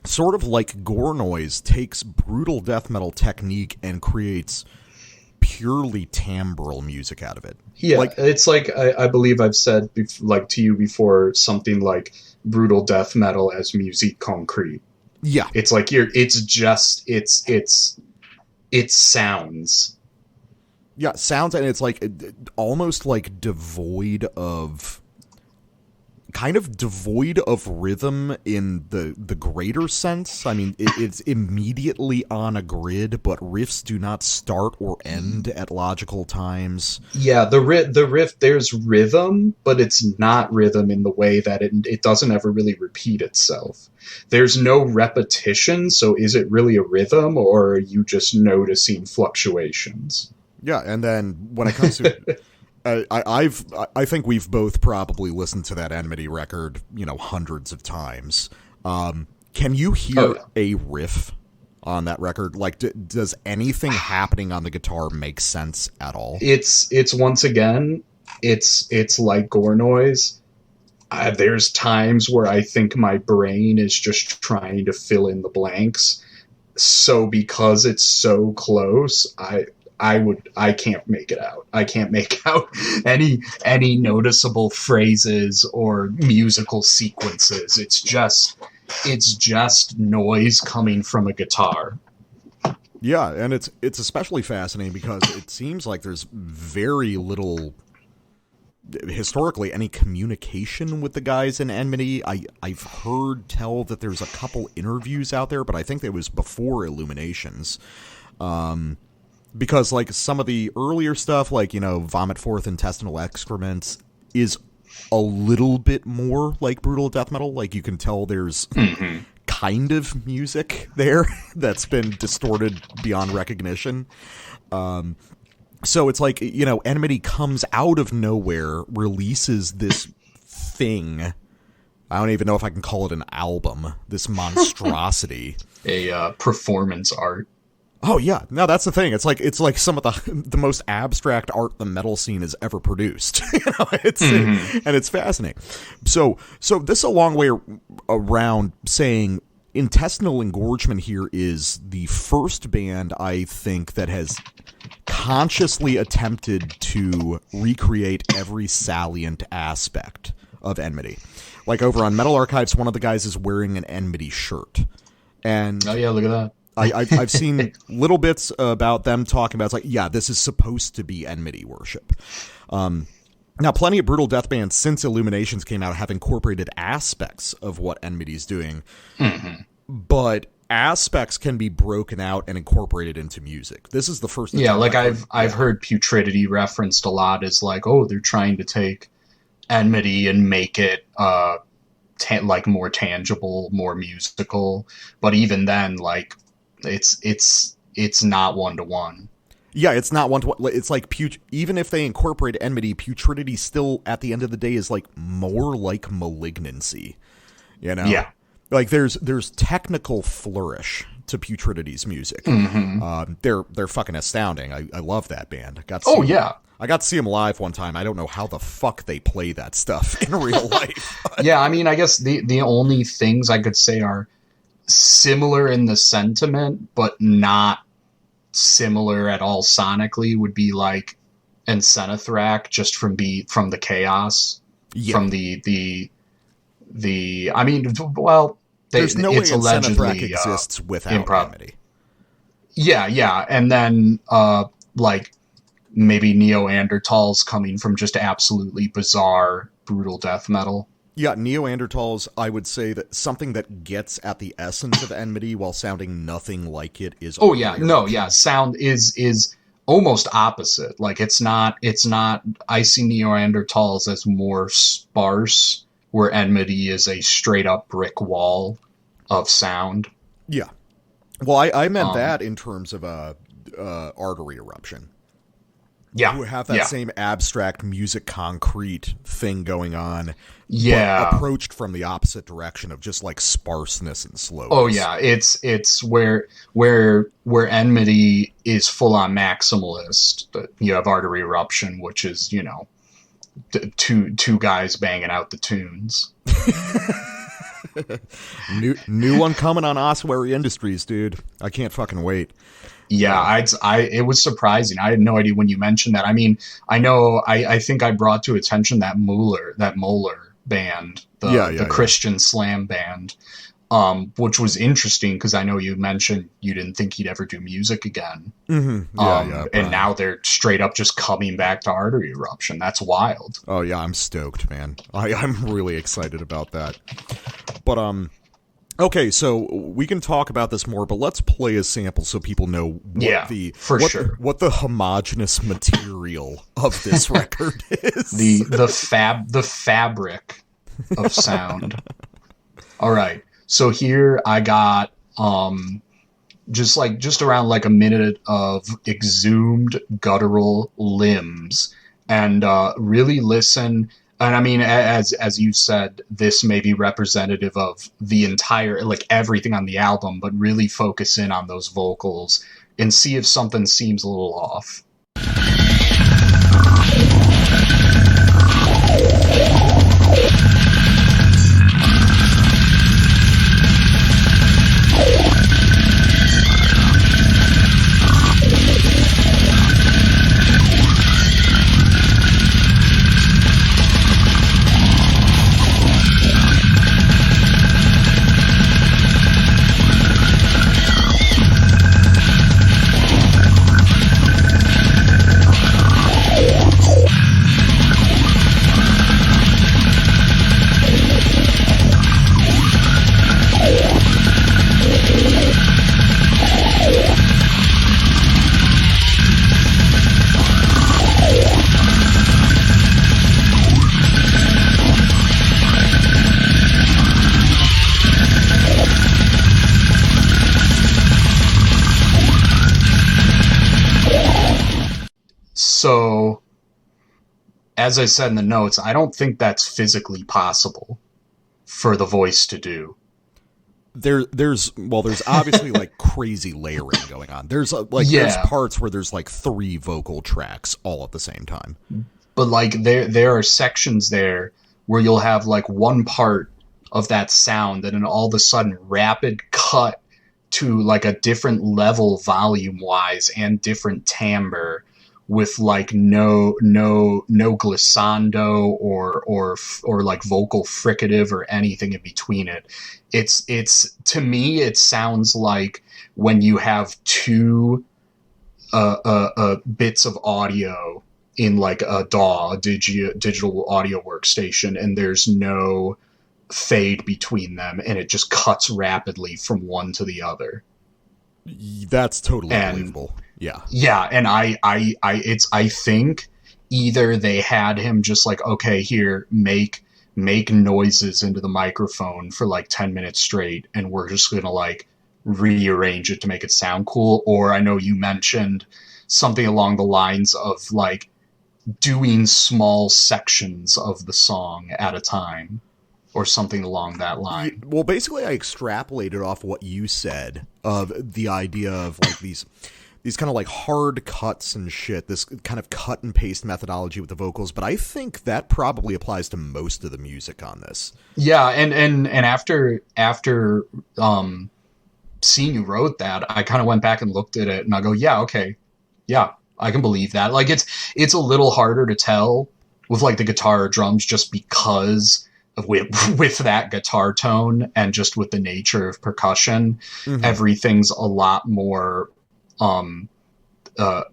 sort of like GORENOISE takes brutal death metal technique and creates purely timbral music out of it. Yeah, it's like I believe I've said to you before, something like brutal death metal as musique concrete. Yeah, it's like it sounds. Yeah, sounds, and it's like almost like devoid of rhythm in the greater sense. I mean, it's immediately on a grid, but riffs do not start or end at logical times. Yeah, the riff, there's rhythm, but it's not rhythm in the way that it doesn't ever really repeat itself. There's no repetition, so is it really a rhythm, or are you just noticing fluctuations? Yeah, and then when it comes to... I think we've both probably listened to that Enmity record, hundreds of times. Can you hear a riff on that record? Like, does anything happening on the guitar make sense at all? It's once again, it's like GORENOISE. There's times where I think my brain is just trying to fill in the blanks. So because it's so close, I can't make it out. I can't make out any noticeable phrases or musical sequences. It's just noise coming from a guitar. Yeah, and it's especially fascinating because it seems like there's very little, historically, any communication with the guys in Enmity. I've heard tell that there's a couple interviews out there, but I think it was before Illuminations. Because, like, some of the earlier stuff, like, Vomit Forth Intestinal Excrement, is a little bit more like brutal death metal. Like, you can tell there's kind of music there that's been distorted beyond recognition. So it's like, Enmity comes out of nowhere, releases this thing. I don't even know if I can call it an album, this monstrosity. A performance art. Oh yeah, no, that's the thing. It's like some of the most abstract art the metal scene has ever produced. And it's fascinating. So this is a long way around saying Intestinal Engorgement here is the first band I think that has consciously attempted to recreate every salient aspect of Enmity. Like over on Metal Archives, one of the guys is wearing an Enmity shirt, and oh yeah, look at that. I've seen little bits about them talking about, it's like, yeah, this is supposed to be Enmity worship. Now, plenty of brutal death bands since Illuminations came out have incorporated aspects of what Enmity's doing. Mm-hmm. But aspects can be broken out and incorporated into music. This is the first. Yeah, like I've heard putridity referenced a lot as like, oh, they're trying to take enmity and make it like more tangible, more musical. But even then, like it's not one-to-one. Yeah, it's not one-to-one. It's like even if they incorporate enmity, putridity still at the end of the day is like more like malignancy. You know? Yeah. Like there's technical flourish to putridity's music. Mm-hmm. They're fucking astounding. I love that band. I got to see them live one time. I don't know how the fuck they play that stuff in real life. Yeah, I mean, I guess the only things I could say are similar in the sentiment, but not similar at all sonically would be like Encenithrak, just from the chaos. Yeah. From the I mean, well, there's no way Encenithrak exists without enmity. Yeah, and then like maybe Neanderthals coming from just absolutely bizarre, brutal death metal. Yeah, Neanderthals, I would say that something that gets at the essence of enmity while sounding nothing like it is... Oh, yeah, no, yeah, sound is almost opposite. Like, it's not... I see Neanderthals as more sparse, where enmity is a straight-up brick wall of sound. Yeah. Well, I meant that in terms of artery eruption. Yeah. Who have that same abstract music concrete thing going on. Yeah. But approached from the opposite direction of just like sparseness and slowness. Oh yeah, it's where enmity is full on maximalist. You have artery eruption, which is, you know, two guys banging out the tunes. New one coming on Ossuary Industries, dude. I can't fucking wait. Yeah, it was surprising. I had no idea when you mentioned that. I mean, I think I brought to attention that Moeller band, the Christian slam band, which was interesting because I know you mentioned you didn't think he'd ever do music again. Mm-hmm. And now they're straight up just coming back to artery eruption. That's wild. Oh yeah, I'm stoked, man. I'm really excited about that. But okay, so we can talk about this more, but let's play a sample so people know what the homogeneous material of this record is. The fabric of sound. All right. So here I got just around like a minute of exhumed guttural limbs, and really listen. And I mean, as you said, this may be representative of the entire, like everything on the album, but really focus in on those vocals and see if something seems a little off. So, as I said in the notes, I don't think that's physically possible for the voice to do. There's obviously like crazy layering going on. There's there's parts where there's like 3 vocal tracks all at the same time. But like there are sections there where you'll have like one part of that sound and then all of a sudden rapid cut to like a different level volume wise and different timbre, with like no glissando or like vocal fricative or anything in between it. It's to me it sounds like when you have 2 bits of audio in like a DAW, digital audio workstation, and there's no fade between them, and it just cuts rapidly from one to the other. That's totally believable. Yeah. Yeah, and I think either they had him just like, okay, here, make noises into the microphone for like 10 minutes straight, and we're just gonna like rearrange it to make it sound cool. Or I know you mentioned something along the lines of like doing small sections of the song at a time, or something along that line. Well, basically, I extrapolated off what you said of the idea of like these kind of like hard cuts and shit, this kind of cut and paste methodology with the vocals, but I think that probably applies to most of the music on this. Yeah, and after seeing you wrote that, I kind of went back and looked at it, and I go, yeah, okay, yeah, I can believe that. Like, it's a little harder to tell with like the guitar or drums, just because of with that guitar tone and just with the nature of percussion. Mm-hmm. Everything's a lot more.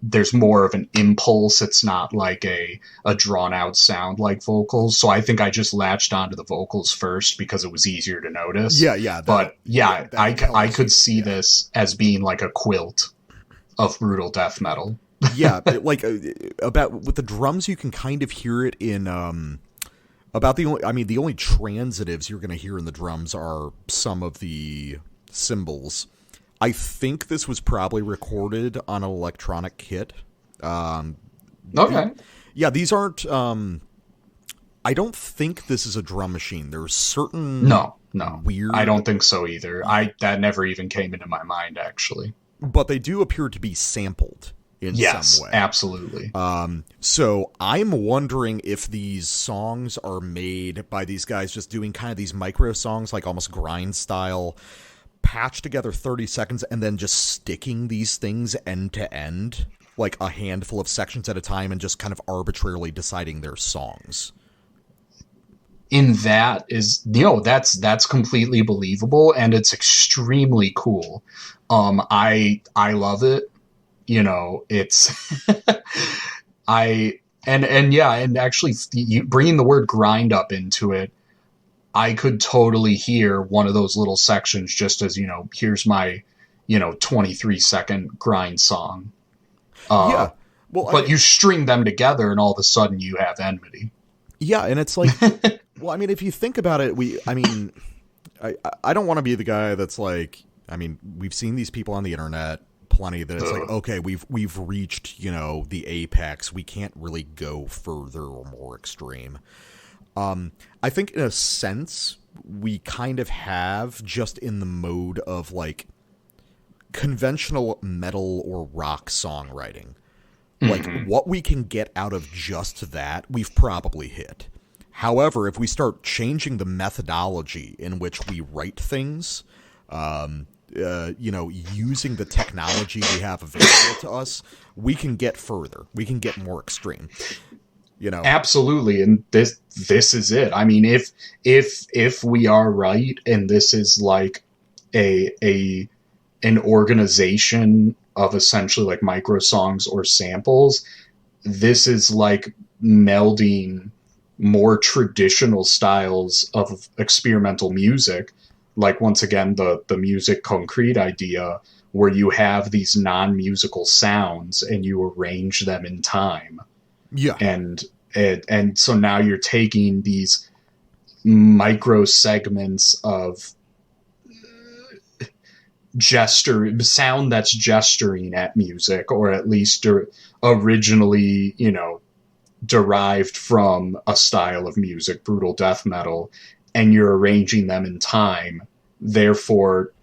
There's more of an impulse. It's not like a drawn out sound like vocals. So I think I just latched onto the vocals first because it was easier to notice. Yeah. I could see this as being like a quilt of brutal death metal. Yeah, like about with the drums, you can kind of hear it in about the only transitives you're going to hear in the drums are some of the cymbals. I think this was probably recorded on an electronic kit. Okay. Yeah, these aren't. I don't think this is a drum machine. There's certain no weird. I don't think so either. That never even came into my mind, actually. But they do appear to be sampled in some way. Absolutely. So I'm wondering if these songs are made by these guys just doing kind of these micro songs, like almost grind style, patched together 30 seconds and then just sticking these things end to end, like a handful of sections at a time, and just kind of arbitrarily deciding their songs. In that is, that's completely believable, and it's extremely cool. I love it. It's and actually bringing the word grind up into it, I could totally hear one of those little sections just as, here's my, 23-second grind song. Well, but you string them together and all of a sudden you have enmity. Yeah. And it's like, well, I mean, if you think about it, I don't want to be the guy that's like, we've seen these people on the internet plenty that it's like, okay, we've reached, the apex. We can't really go further or more extreme. I think in a sense we kind of have, just in the mode of like conventional metal or rock songwriting. Mm-hmm. Like what we can get out of just that, we've probably hit. However, if we start changing the methodology in which we write things, using the technology we have available to us, we can get further. We can get more extreme. Absolutely, and this is it. I mean, if we are right, and this is like an organization of essentially like micro songs or samples, this is like melding more traditional styles of experimental music, like once again the music concrete idea, where you have these non-musical sounds and you arrange them in time. Yeah. And so now you're taking these micro segments of sound that's gesturing at music, or at least originally, derived from a style of music, brutal death metal, and you're arranging them in time, therefore,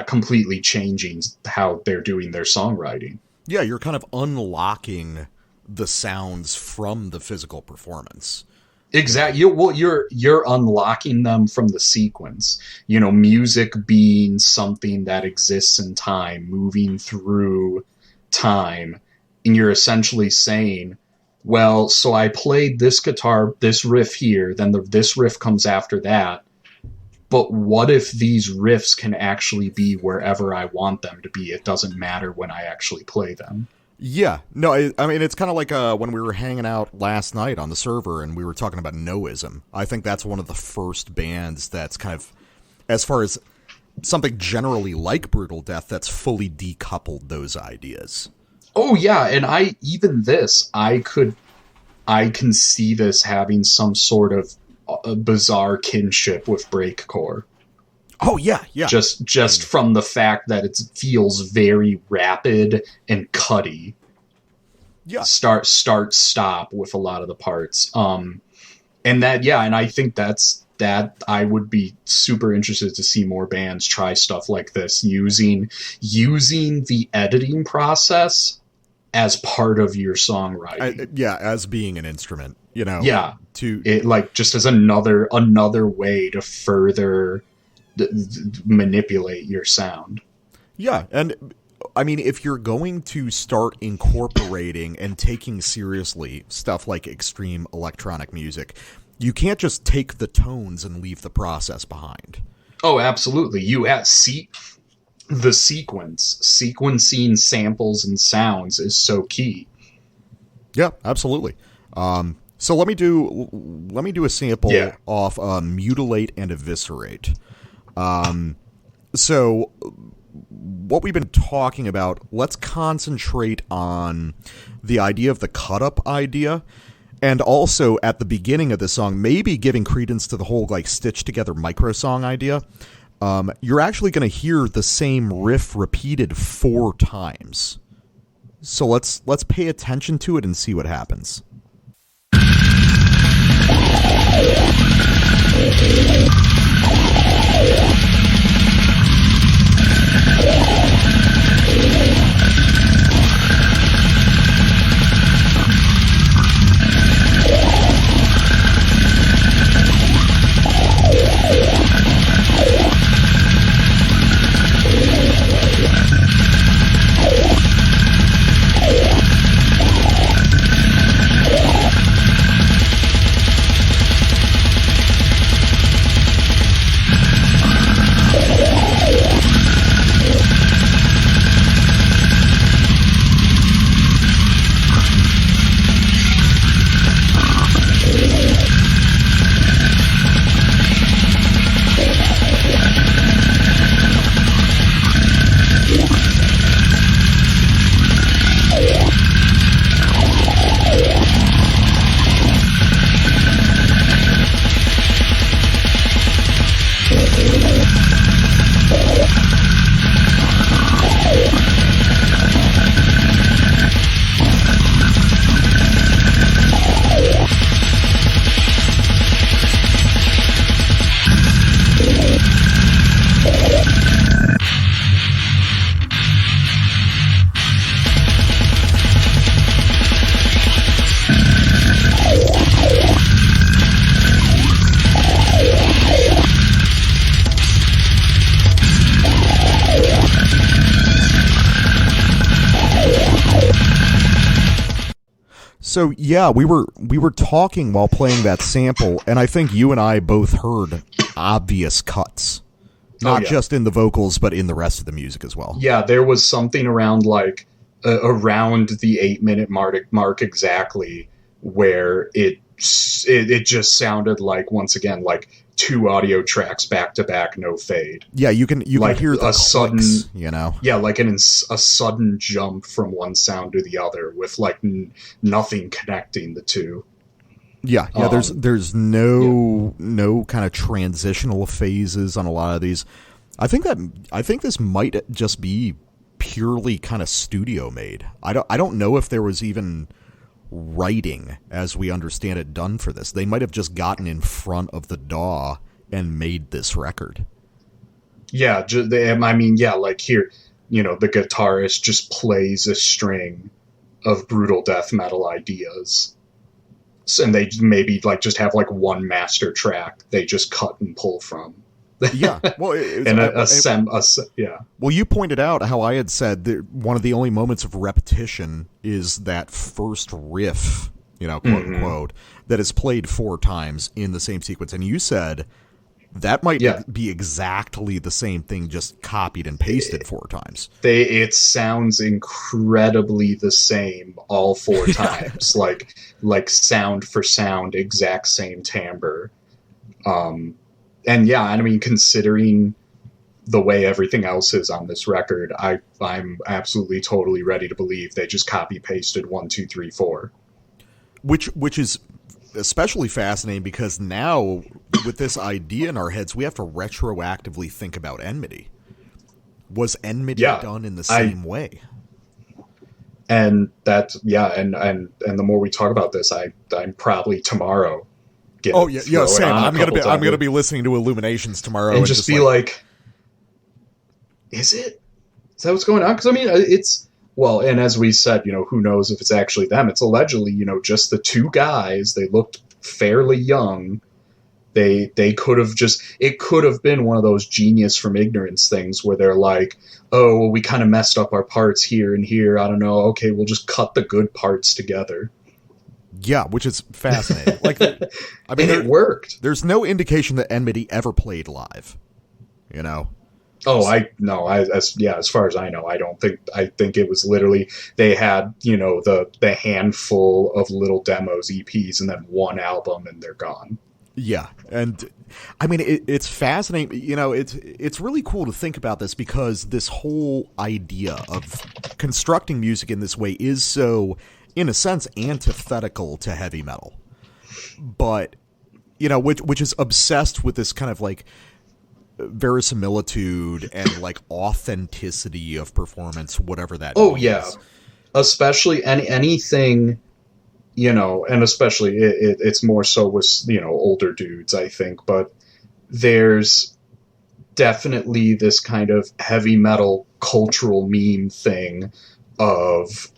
completely changing how they're doing their songwriting. Yeah, you're kind of unlocking the sounds from the physical performance. Exactly. You're unlocking them from the sequence. Music being something that exists in time, moving through time, and you're essentially saying, well, so I played this riff here, then this riff comes after that, but what if these riffs can actually be wherever I want them to be? It doesn't matter when I actually play them. Yeah. No, I mean, it's kind of like when we were hanging out last night on the server and we were talking about Noism. I think that's one of the first bands that's kind of, as far as something generally like Brutal Death, that's fully decoupled those ideas. Oh, yeah, and I can see this having some sort of a bizarre kinship with breakcore. Oh yeah. Just from the fact that it feels very rapid and cutty. Yeah. Start stop with a lot of the parts. And I think that I would be super interested to see more bands try stuff like this, using the editing process as part of your songwriting. As being an instrument, just as another way to further manipulate your sound. Yeah, and I mean, if you're going to start incorporating and taking seriously stuff like extreme electronic music, you can't just take the tones and leave the process behind. Oh, absolutely. The sequencing samples and sounds is so key. Yeah, absolutely. So let me do a sample off Mutilate and Eviscerate. So what we've been talking about, let's concentrate on the idea of the cut-up idea, and also at the beginning of the song, maybe giving credence to the whole like stitched-together micro-song idea. You're actually going to hear the same riff repeated 4 times. So let's pay attention to it and see what happens. So yeah, we were talking while playing that sample, and I think you and I both heard obvious cuts, not just in the vocals, but in the rest of the music as well. Yeah, there was something around around the 8-minute mark exactly, where it just sounded like, once again, like 2 audio tracks back to back, no fade. Yeah, you can hear the clicks, sudden, Yeah, like a sudden jump from one sound to the other with like nothing connecting the two. Yeah. There's no kind of transitional phases on a lot of these. I think this might just be purely kind of studio made. I don't know if there was even writing, as we understand it, done for this. They might have just gotten in front of the DAW and made this record. Yeah, like here, the guitarist just plays a string of brutal death metal ideas, and they maybe just have one master track they just cut and pull from. Yeah, well, Well, you pointed out how I had said that one of the only moments of repetition is that first riff, quote unquote, that is played 4 times in the same sequence, and you said That might be exactly the same thing, just copied and pasted 4 times. It sounds incredibly the same all 4 times, like sound for sound, exact same timbre. And yeah, I mean, considering the way everything else is on this record, I'm absolutely totally ready to believe they just copy pasted 1, 2, 3, 4. Which is especially fascinating because now with this idea in our heads, we have to retroactively think about Enmity. Was Enmity done in the same way? And that's and the more we talk about this, I'm probably tomorrow. Sam. I'm gonna be listening to Illuminations tomorrow and just be like, is that what's going on? Because I mean, it's. Well, and as we said, who knows if it's actually them? It's allegedly, just the 2 guys. They looked fairly young. They could have it could have been one of those genius from ignorance things where they're like, oh, well, we kind of messed up our parts here and here. I don't know. Okay, we'll just cut the good parts together. Yeah, which is fascinating. I mean, it worked. There's no indication that Enmity ever played live. Oh, as far as I know, I think it was literally they had, the handful of little demos, EPs, and then 1 album, and they're gone. Yeah, and I mean, it's fascinating. It's really cool to think about this because this whole idea of constructing music in this way is so, in a sense, antithetical to heavy metal. But, which is obsessed with this kind of verisimilitude and authenticity of performance, whatever that means. Yeah, especially anything, and especially it's more so with older dudes, I think, but there's definitely this kind of heavy metal cultural meme thing of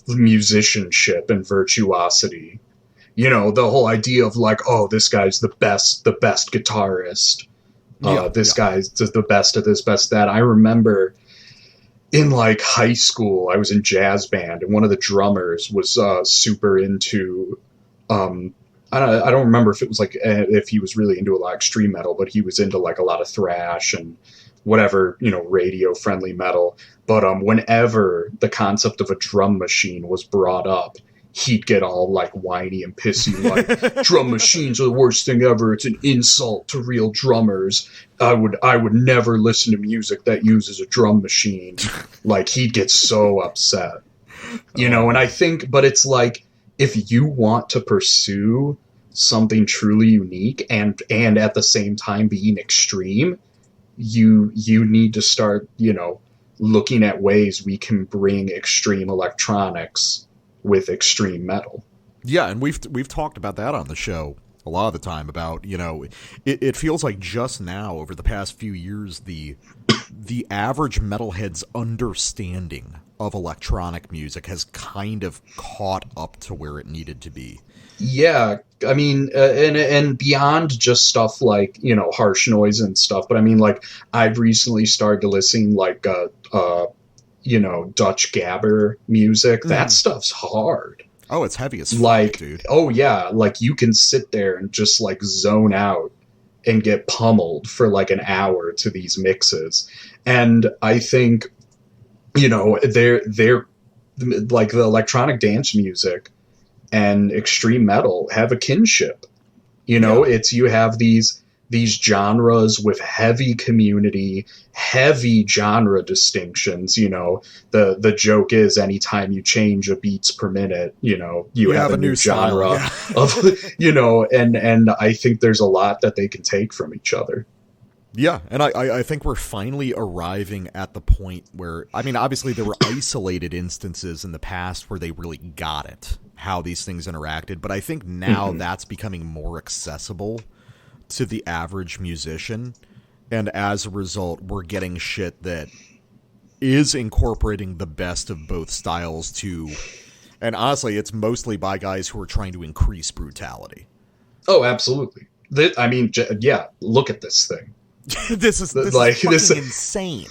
musicianship and virtuosity. The whole idea of oh, this guy's the best guitarist. This guy's the best at this, best that. I remember in high school, I was in jazz band, and one of the drummers was super into. I don't remember if it was if he was really into a lot of extreme metal, but he was into a lot of thrash and whatever radio friendly metal. But whenever the concept of a drum machine was brought up, he'd get all whiny and pissy, drum machines are the worst thing ever. It's an insult to real drummers. I would never listen to music that uses a drum machine. He'd get so upset, and I think, but it's if you want to pursue something truly unique and at the same time being extreme, you need to start, looking at ways we can bring extreme electronics with extreme metal. Yeah, and we've talked about that on the show a lot of the time about, it feels like just now over the past few years the average metalhead's understanding of electronic music has kind of caught up to where it needed to be. Yeah, I mean, and beyond just stuff harsh noise and stuff, but I mean, I've recently started to listen Dutch gabber music. That stuff's hard. Oh, it's heavy as fuck, dude. Oh yeah, you can sit there and just zone out and get pummeled for an hour to these mixes. And I think they're the electronic dance music and extreme metal have a kinship. It's you have these genres with heavy community, heavy genre distinctions. The joke is anytime you change a beats per minute, you have a new genre of, and I think there's a lot that they can take from each other. Yeah, and I think we're finally arriving at the point where, I mean, obviously there were isolated instances in the past where they really got it, how these things interacted, but I think now that's becoming more accessible to the average musician, and as a result we're getting shit that is incorporating the best of both styles too, and honestly it's mostly by guys who are trying to increase brutality. Oh, absolutely. I mean, yeah, look at this thing. this is fucking insane.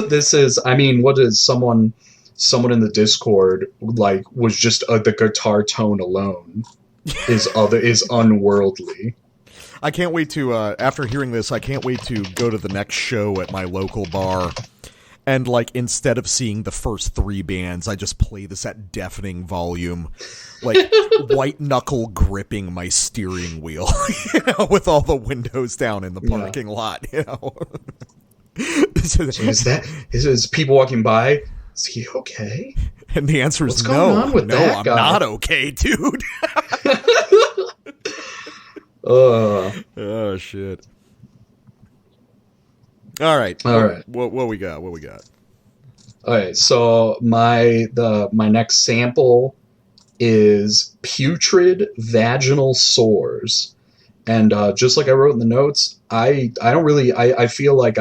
This is, I mean, what is someone in the Discord was just the guitar tone alone is unworldly. I can't wait to, after hearing this, I can't wait to go to the next show at my local bar. And, like, instead of seeing the first 3 bands, I just play this at deafening volume, like, white-knuckle gripping my steering wheel, you know, with all the windows down in the parking lot, you know. So is people walking by, is he okay? And the answer is What's going on with that I'm guy? not okay, dude. Oh, shit. All right. What we got? All right. So my next sample is putrid vaginal sores, and just like I wrote in the notes, I feel like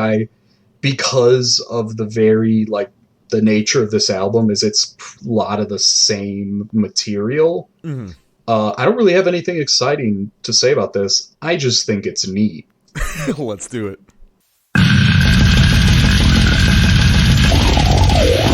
because of the very like the nature of this album is it's a lot of the same material. Mm-hmm. I don't really have anything exciting to say about this. I just think it's neat. Let's do it. Yeah.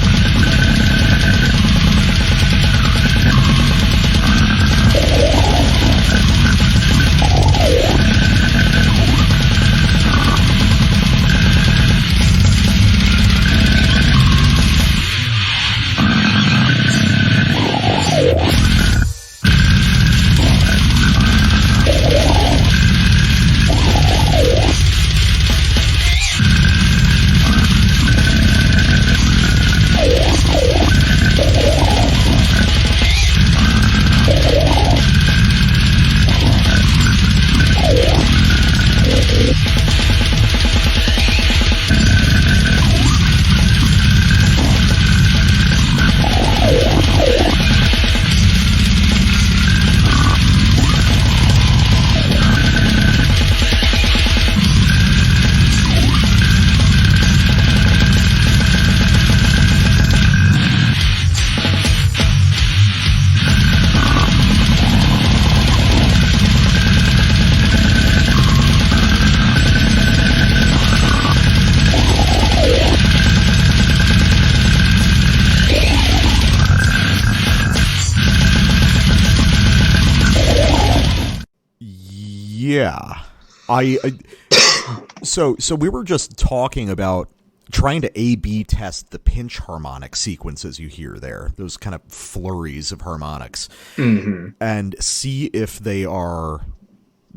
So we were just talking about trying to A/B test the pinch harmonic sequences you hear there, those kind of flurries of harmonics, and see if they are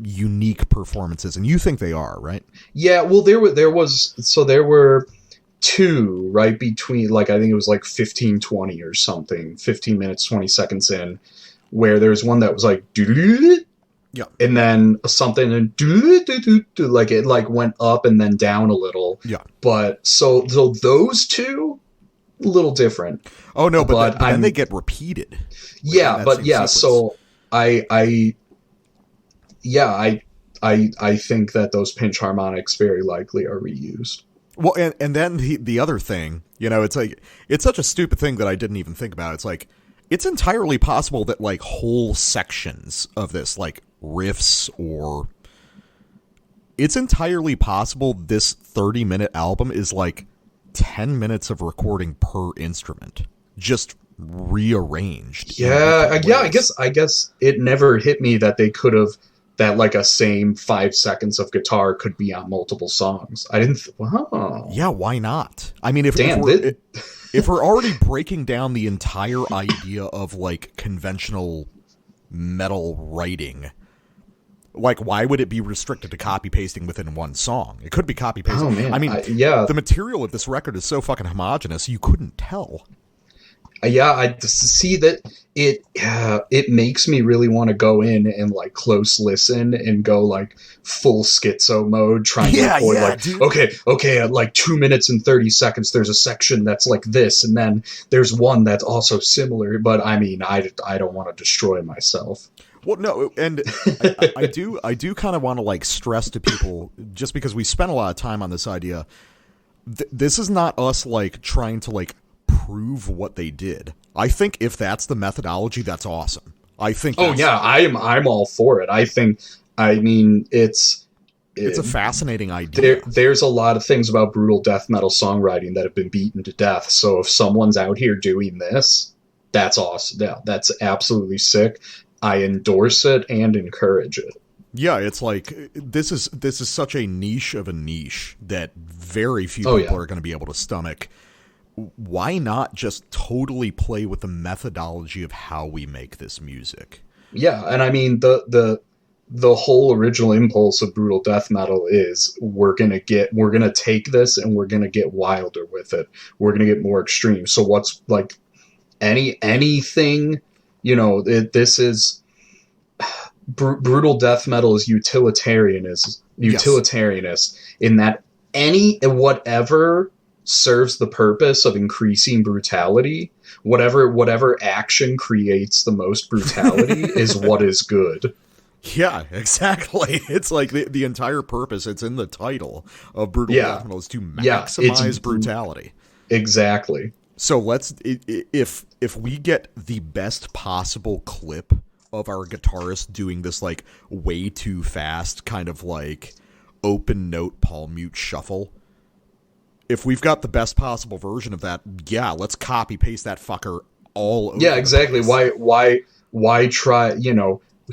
unique performances. And you think they are, right? Yeah, well, there were 2 right between, like, I think it was like 15-20 or something, 15 minutes, 20 seconds in, where there's one that was like, yeah, and then something, and like it like went up and then down a little. Yeah. But so those 2, a little different. Oh no, but then they get repeated. Yeah, but yeah, sequence. So I think that those pinch harmonics very likely are reused. Well, and then the other thing, you know, it's like, it's such a stupid thing that I didn't even think about. It's like, it's entirely possible that like whole sections of this, like riffs, or it's entirely possible this 30-minute album is like 10 minutes of recording per instrument, just rearranged. Yeah, I guess it never hit me that they could have, that like a same 5 seconds of guitar could be on multiple songs. I didn't. Wow. Yeah, why not? I mean, if we're already breaking down the entire idea of like conventional metal writing, like, why would it be restricted to copy pasting within one song? It could be copy pasting. Oh, man. I mean, the material of this record is so fucking homogenous, you couldn't tell. Yeah, I see that it makes me really want to go in and like close listen and go like full schizo mode, trying to avoid like, dude. okay, at like 2 minutes and 30 seconds, there's a section that's like this, and then there's one that's also similar. But I mean, I don't want to destroy myself. Well, no, and I do kind of want to like stress to people, just because we spent a lot of time on this idea. This is not us like trying to like prove what they did. I think if that's the methodology, that's awesome. I think. Oh yeah, I'm all for it. I mean, it's a fascinating idea. There's a lot of things about brutal death metal songwriting that have been beaten to death. So if someone's out here doing this, that's awesome. Yeah, that's absolutely sick. I endorse it and encourage it. Yeah, it's like this is such a niche of a niche that very few people are going to be able to stomach. Why not just totally play with the methodology of how we make this music? Yeah, and I mean the whole original impulse of brutal death metal is we're gonna take this and we're gonna get wilder with it. We're gonna get more extreme. So what's like anything, this is. Brutal death metal is utilitarianist in that whatever serves the purpose of increasing brutality, whatever action creates the most brutality is what is good. Yeah, exactly. It's like the entire purpose, it's in the title of brutal death metal, is to maximize brutality. Exactly. So if we get the best possible clip of our guitarist doing this like way too fast kind of like open note palm mute shuffle, if we've got the best possible version of that, let's copy paste that fucker all over. Yeah, exactly. Why try,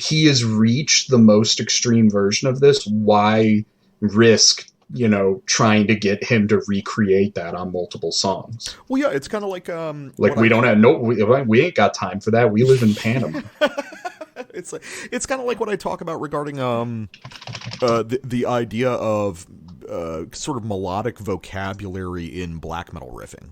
he has reached the most extreme version of this. Why risk, trying to get him to recreate that on multiple songs? Well, yeah, it's kind of like we ain't got time for that. We live in Panama. It's kind of like what I talk about regarding the idea of sort of melodic vocabulary in black metal riffing.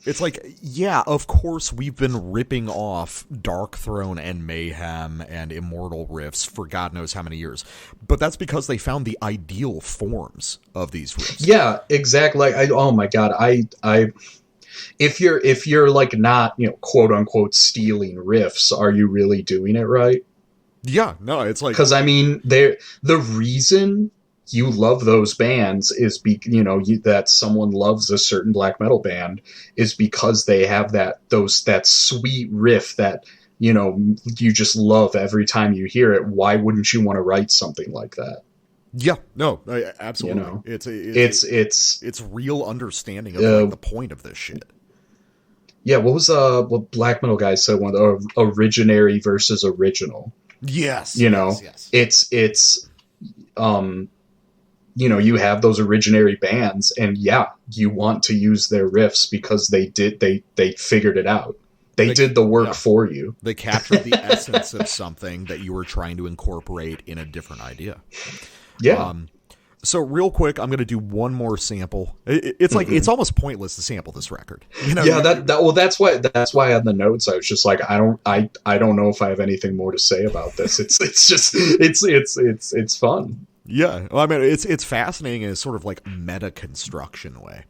It's like, yeah, of course we've been ripping off Dark Throne and Mayhem and Immortal riffs for God knows how many years, but that's because they found the ideal forms of these riffs. Yeah, exactly. Oh my God, if you're like not, quote unquote stealing riffs, are you really doing it right? Yeah, no, it's like, because I mean, the reason you love those bands is that someone loves a certain black metal band is because they have that sweet riff that you just love every time you hear it. Why wouldn't you want to write something like that? Yeah, no, absolutely. It's real understanding of the point of this shit. Yeah, what was what black metal guy said? One originary versus original. Yes, yes. It's you have those originary bands, and you want to use their riffs because they figured it out. They did the work for you. They captured the essence of something that you were trying to incorporate in a different idea. Yeah. So real quick, I'm going to do one more sample. It's like it's almost pointless to sample this record. Yeah, that's why on the notes I was just like, I don't know if I have anything more to say about this. It's fun. Yeah, well, I mean, it's fascinating in a sort of like meta construction way.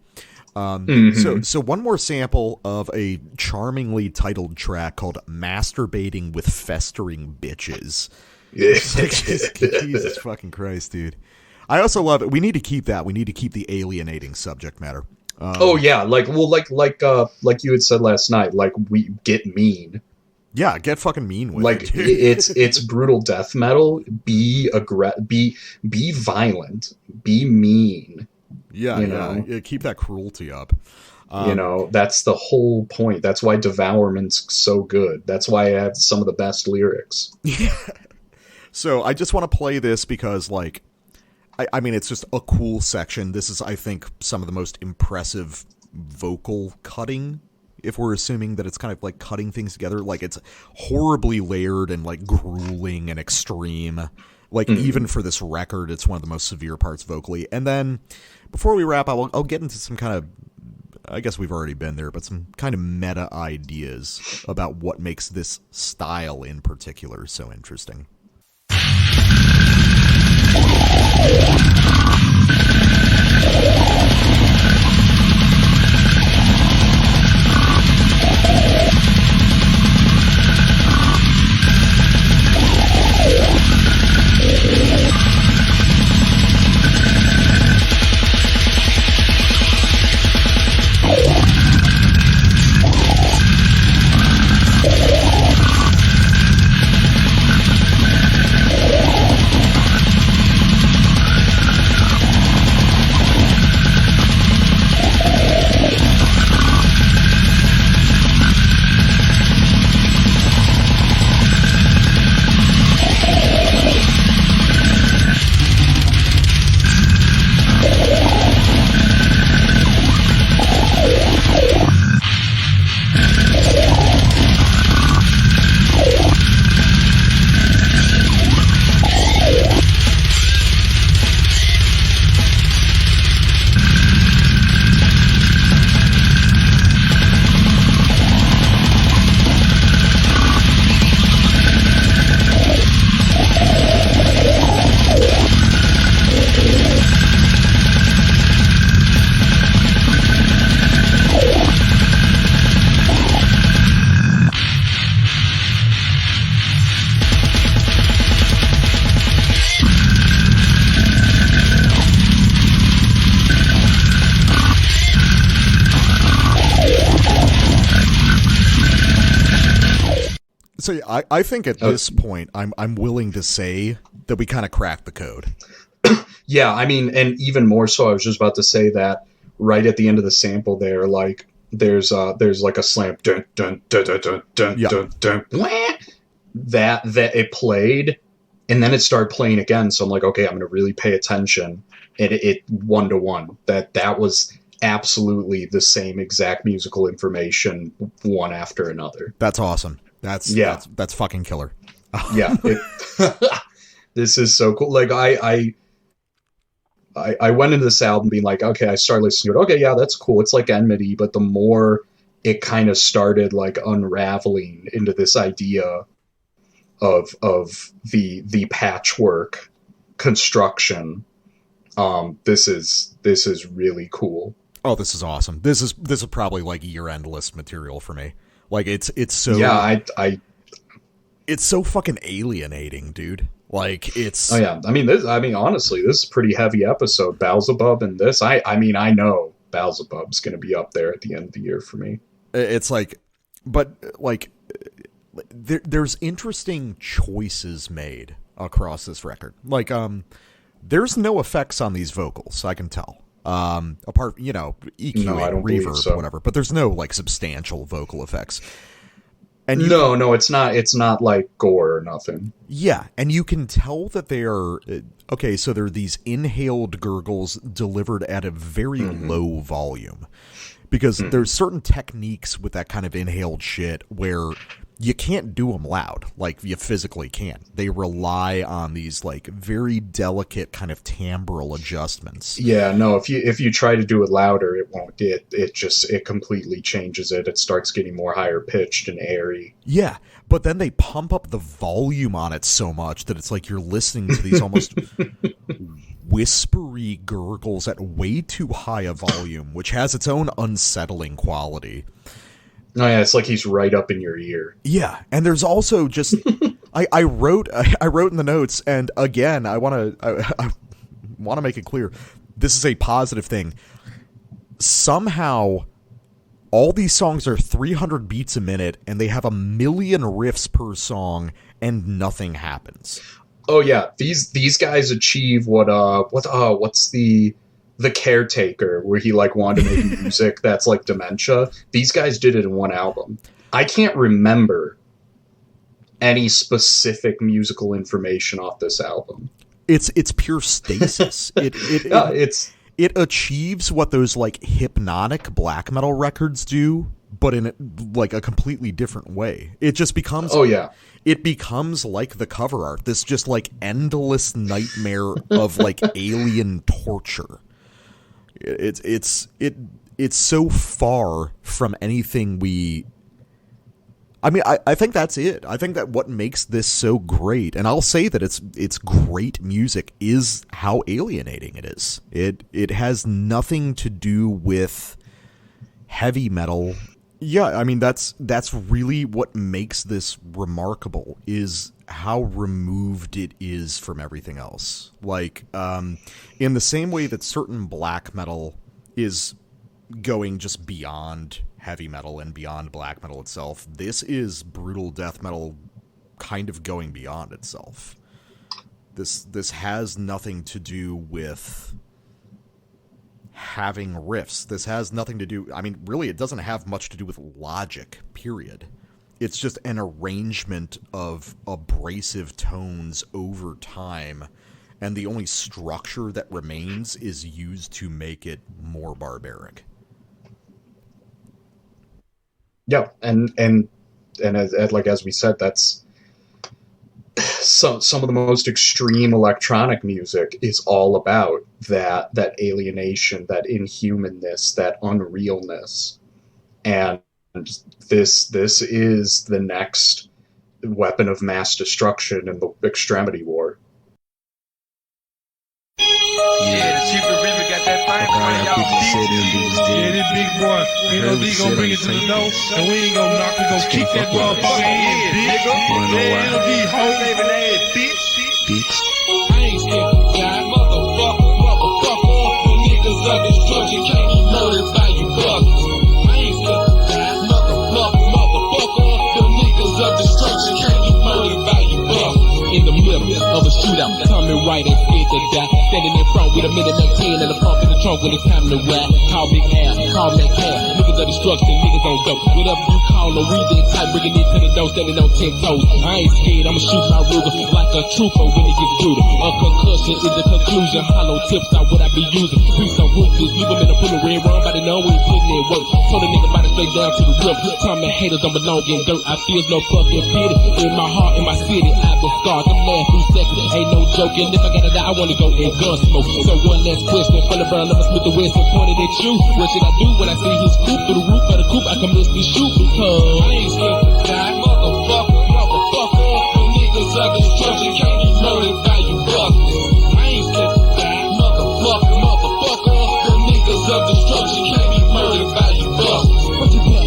So one more sample of a charmingly titled track called "Masturbating with Festering Bitches." Jesus fucking Christ, dude. I also love it. We need to keep that. We need to keep the alienating subject matter. Like you had said last night, like we get mean. Yeah, get fucking mean with it. It's brutal death metal. Be violent. Be mean. Yeah, keep that cruelty up. That's the whole point. That's why Devourment's so good. That's why I have some of the best lyrics. Yeah. So I just want to play this because, like, I mean, it's just a cool section. This is, I think, some of the most impressive vocal cutting, if we're assuming that it's kind of like cutting things together. Like, it's horribly layered and like grueling and extreme. Like, even for this record, it's one of the most severe parts vocally. And then before we wrap up, I'll get into some kind of, I guess we've already been there, but some kind of meta ideas about what makes this style in particular so interesting. So I think at this point, I'm willing to say that we kind of cracked the code. Yeah, I mean, and even more so, I was just about to say that right at the end of the sample there, like there's like a slam dun dun dun dun dun dun dun dun wah, that it played, and then it started playing again. So I'm like, okay, I'm gonna really pay attention. And it 1-to-1. That was absolutely the same exact musical information, one after another. That's awesome. That's fucking killer. Yeah, this is so cool. Like I went into this album being like, okay, I started listening to it. Okay, yeah, that's cool. It's like Enmity, but the more it kind of started like unraveling into this idea of the patchwork construction, this is really cool. Oh, this is awesome. This is probably like year-end list material for me. Like it's so it's so fucking alienating, dude. Like it's I mean honestly, this is a pretty heavy episode. Baalsebub and this. I mean I know Baalsebub's going to be up there at the end of the year for me. It's like, but like there's interesting choices made across this record. Like there's no effects on these vocals, I can tell. Apart, EQ, reverb, so. Whatever, but there's no like substantial vocal effects. And no, it's not like gore or nothing. Yeah, and you can tell that they are okay. So there are these inhaled gurgles delivered at a very low volume, because there's certain techniques with that kind of inhaled shit where you can't do them loud, like you physically can't. They rely on these like very delicate kind of timbral adjustments. Yeah, no, if you try to do it louder, it won't. It completely changes it. It starts getting more higher pitched and airy. Yeah, but then they pump up the volume on it so much that it's like you're listening to these almost whispery gurgles at way too high a volume, which has its own unsettling quality. Oh yeah, it's like he's right up in your ear. Yeah, and there's also just I wrote in the notes, and again I want to make it clear, this is a positive thing. Somehow, all these songs are 300 beats a minute, and they have 1 million riffs per song, and nothing happens. Oh yeah, these guys achieve what's the Caretaker, where he like wanted to make music that's like Dementia. These guys did it in one album. I can't remember any specific musical information off this album. It's pure stasis. It achieves what those like hypnotic black metal records do, but in like a completely different way. It just becomes it becomes like the cover art. This just like endless nightmare of like alien torture. It's so far from anything we. I mean, I think that's it. I think that what makes this so great, and I'll say that it's great music, is how alienating it is. It has nothing to do with heavy metal. Yeah, I mean that's really what makes this remarkable, is how removed it is from everything else. Like, in the same way that certain black metal is going just beyond heavy metal and beyond black metal itself, this is brutal death metal kind of going beyond itself. This has nothing to do with having riffs. This has nothing to do, I mean, really, it doesn't have much to do with logic, period. It's just an arrangement of abrasive tones over time, and the only structure that remains is used to make it more barbaric. Yeah, and as we said, that's some of the most extreme electronic music is all about that alienation, that inhumanness, that unrealness, and this is the next weapon of mass destruction in the Extremity War. Yeah, the Chief of River got that thing for y'all. Yeah, this big boy. You know, we gonna bring it to the nose, and we ain't gonna knock, we gonna keep that motherfucker in, bitch. Yeah, it'll be whole living ass, bitch. I ain't scared to die, motherfucker. The niggas of destruction can't be murdered by you buggers. I ain't scared to die, motherfucker. The niggas of destruction can't with a minute 19 and a pump in the trunk when it's time to rap. Call me Al, call me Cal. Niggas of destruction, niggas on dope. Whatever you call them, we been tight, bringing it to the door, standing on 10 toes. I ain't scared, I'ma shoot my Ruger like a trooper when it gets brutal. A concussion is the conclusion. Hollow tips are what I be using. We so ruthless, leave them in a pool of red rum, but they know we ain't putting in work. Told a nigga about it straight down to the rip. Tell me haters don't belong in dirt. I feel no fucking pity. In my heart, in my city, I've been scarred. Them last 3 seconds, ain't no joking. If I gotta die, I wanna go in gun smoke. So one last question from the burn, I'ma split the west and pointed at you. What should I do when I see his coupe through the roof of the coupe? I can miss the shoot because I ain't scared to die, motherfucker. The niggas of destruction can't be murdered by you busters. I ain't scared to die, motherfucker. The niggas of destruction can't be murdered by you busters. What you got?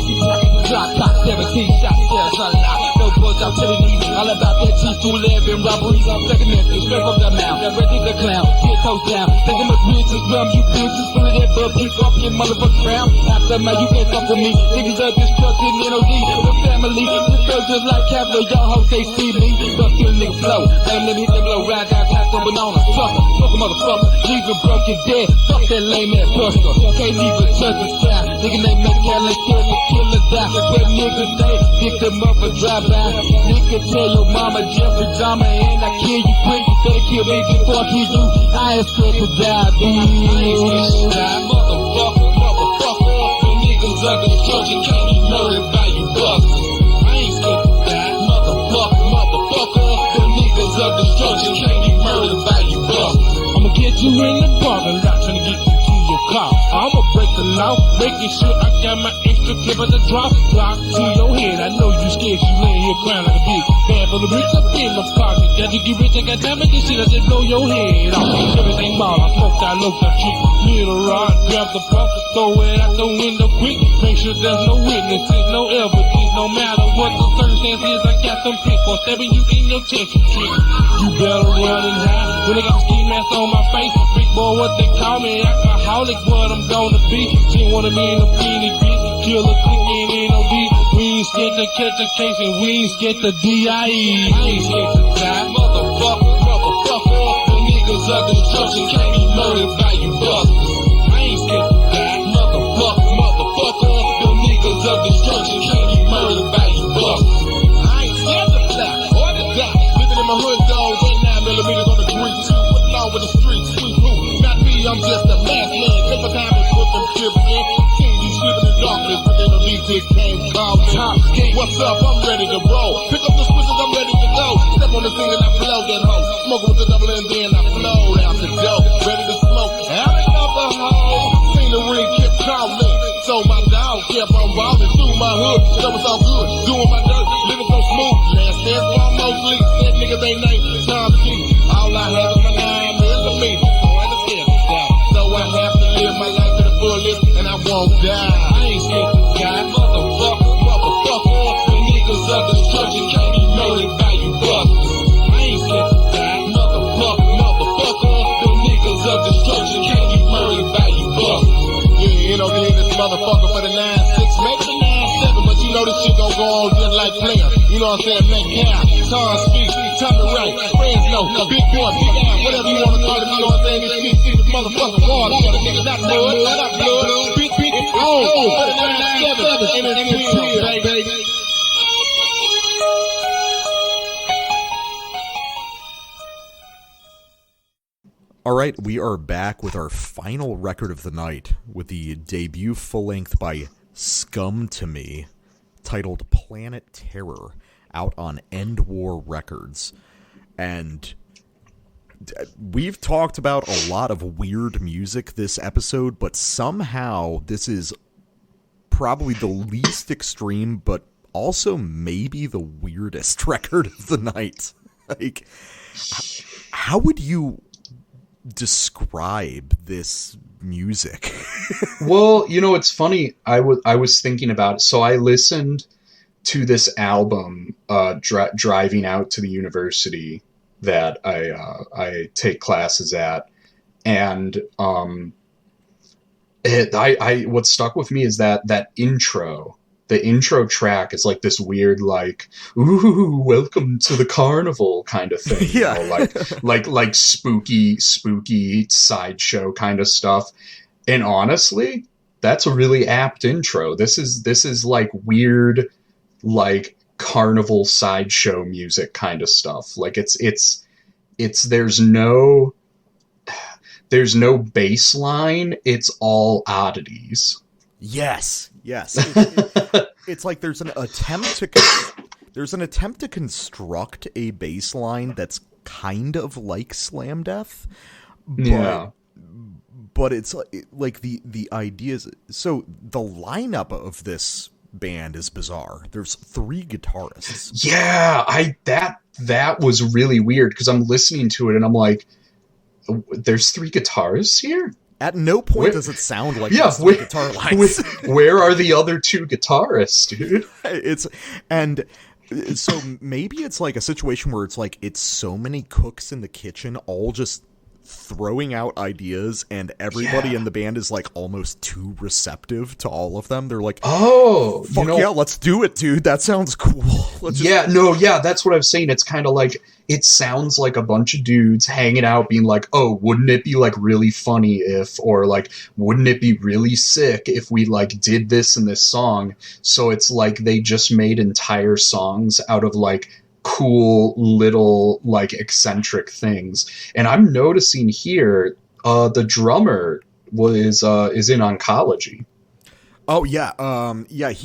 Drop top 17 shots, there's a lot. No bugs, I'm telling you all about that T211 robberies. I'm taking Memphis, straight from the mouth. That ready the clown, 10 toes down. Thinking much bitches, rum, you bitches, full of that bug, pick up your motherfucking crown. After my, you can't fuck with me. Niggas are destructing NOD, the family. This girl just like Cavalier, y'all hoes, they see me. Fuck your nigga flow. Let me hit them low, ride down, pass them banana. Fuck a motherfucker, leave him broken dead. Fuck that lame ass buster. Can't even touch the sky. Nigga named Metcalf, kill or die. Where niggas stay, victim of a drive-by. Nigga tell your mama Jeffrey Dahmer and I kill you quick. You better kill me before I kill you. I ain't scared to die, bitch. I ain't scared to die, motherfucker. The niggas of destruction can't be murdered by you busters. I ain't scared to die, motherfucker. The niggas of destruction can't be murdered by you busters. I'ma get you in the parking lot, trying to get you to your car. I'ma break the law, making sure I got my extra clip of the drop. Block to your head, I know you scared, you laying here crying like a bitch. Bad for the rich up in my pocket. Got to get rich, I got time to this shit, I just blow your head off. Everything ball, I smoked out, low that trick. Little rod, grab the pump, throw it out the window quick. Make sure there's no witnesses, no evidence, no matter what the circumstances. I got some pick for stabbing you in your chest, trick. You better run and hide. When I got the ski mask on my face, big boy, what they call me, alcoholic, what I'm gonna be. She wanna be in a beanie, bitch. Killer clicking in no beat. We ain't scared to catch a case and we ain't scared to DIE. I ain't scared to die, motherfucker. The niggas of destruction can't be murdered by you busters. I ain't scared to die, motherfucker. The niggas of destruction can't be murdered by you busters. I ain't scared to fly or to die. Living in my hood, dog, 9mm on the green. What's wrong with the streets? Sweet who? Not me, I'm just a mass man. Take my time and put them chips in. See you sleeping in darkness, but then the big came call me. What's up? I'm ready to roll. Pick up the switches, I'm ready to go. Step on the thing and I blow that hoe. Smoking with the double and then I flow out the dope. Ready to smoke. Out of the hole. Seen the ring kept calling. So my dog kept on balling through my hood. That was all good. Doing my dirt. Living so smooth. Last dance for mostly. Said niggas ain't named Tom G. All I have is my name is me. So I have to live my life to the fullest and I won't die. I ain't scared to die, motherfucker. The niggas of destruction can't be murdered by you busters. I ain't scared to die, motherfucker. The niggas of destruction can't be murdered by you busters. Yeah, you know, this motherfucker for the 9-6, maybe the 9-7, but you know this shit gon' go on just like players. You know what I'm saying? Make cow, Tom speak, Tommy Wright, friends know, big boy, big eye, whatever you wanna call it, you know what I'm saying? This shit is motherfucking water for the niggas, not blood, not blood, big, oh, for the 9-7, and it's real, baby. All right, we are back with our final record of the night with the debut full-length by Scumtomy, titled Planet Terror, out on Endwar Records. And we've talked about a lot of weird music this episode, but somehow this is probably the least extreme, but also maybe the weirdest record of the night. Like, how would you describe this music? Well, you know, it's funny. I was thinking about it. So I listened to this album driving out to the university that I take classes at, and what stuck with me is that intro the intro track is like this weird, like, ooh, welcome to the carnival kind of thing. Yeah. You know, like spooky sideshow kind of stuff. And honestly, that's a really apt intro. This is like weird, like carnival sideshow music kind of stuff. Like it's there's no bass line. It's all oddities. Yes. It's like there's an attempt to construct a bass line that's kind of like slam death. But it's like the ideas. So the lineup of this band is bizarre. There's 3 guitarists. Yeah, that was really weird because I'm listening to it and I'm like, there's 3 guitarists here? At no point does it sound like there's 3 guitar lines. Where are the other 2 guitarists, dude? So maybe it's like a situation where it's like it's so many cooks in the kitchen all just throwing out ideas, and everybody in the band is like almost too receptive to all of them. They're like, "Oh, fuck yeah, let's do it, dude. That sounds cool." That's what I'm saying. It's kind of like it sounds like a bunch of dudes hanging out, being like, "Oh, wouldn't it be like really funny if," or like, "Wouldn't it be really sick if we like did this in this song?" So it's like they just made entire songs out of like cool little like eccentric things. And I'm noticing here the drummer is in oncology. Oh yeah,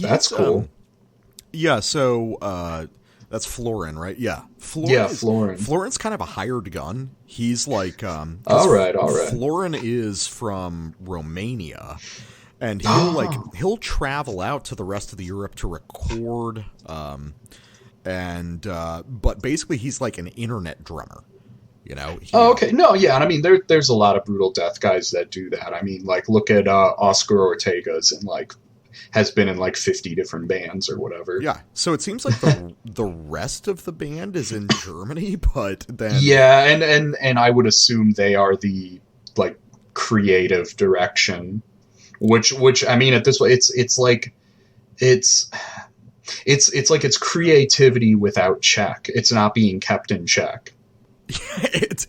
that's cool. So that's Florin, right? Yeah, Florin. Florin's kind of a hired gun. He's like all right. Florin is from Romania, and he'll travel out to the rest of the Europe to record. But basically he's like an internet drummer, you know? Okay. No, yeah. And I mean, there's a lot of Brutal Death guys that do that. I mean, like, look at Oscar Ortega's and like has been in like 50 different bands or whatever. Yeah. So it seems like the rest of the band is in Germany, but then yeah, and I would assume they are the like creative direction, which I mean, at this way, it's like it's creativity without check. It's not being kept in check. It's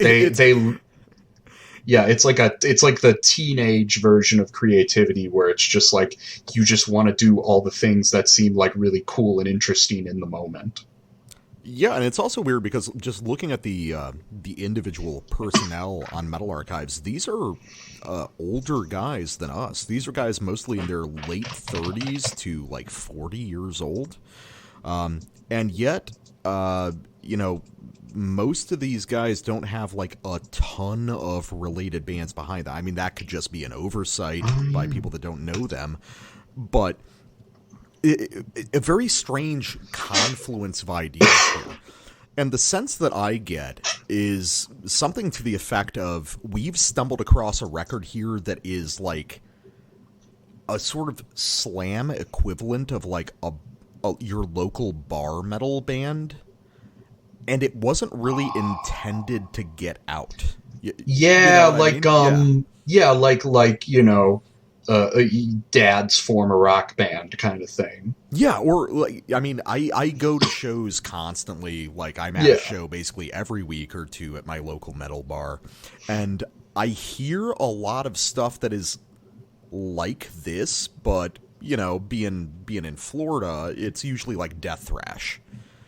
like the teenage version of creativity where it's just like you just want to do all the things that seem like really cool and interesting in the moment. Yeah, and it's also weird because just looking at the individual personnel on Metal Archives, these are older guys than us. These are guys mostly in their late 30s to like 40 years old. And yet, most of these guys don't have like a ton of related bands behind that. I mean, that could just be an oversight by people that don't know them. But a very strange confluence of ideas here. And the sense that I get is something to the effect of we've stumbled across a record here that is like a sort of slam equivalent of like your local bar metal band, and it wasn't really intended to get out. Dad's former rock band kind of thing. Yeah, or like, I mean, I go to shows constantly. Like, I'm at a show basically every week or two at my local metal bar, and I hear a lot of stuff that is like this, but you know, being in Florida, it's usually like death thrash.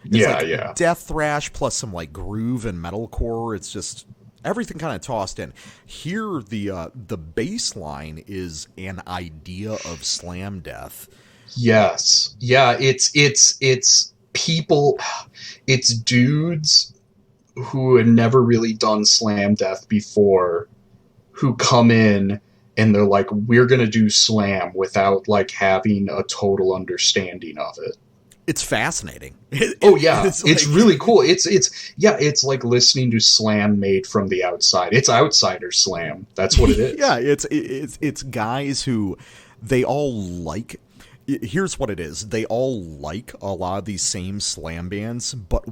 It's death thrash plus some like groove and metalcore. It's just everything kind of tossed in. Here, the bass line is an idea of slam death. Yes. Yeah, it's people, it's dudes who had never really done slam death before who come in and they're like, we're going to do slam without like having a total understanding of it. It's fascinating. It's really cool. It's like listening to slam made from the outside. It's outsider slam. That's what it is. Yeah, it's guys who they all like. here's what it is. They all like a lot of these same slam bands, but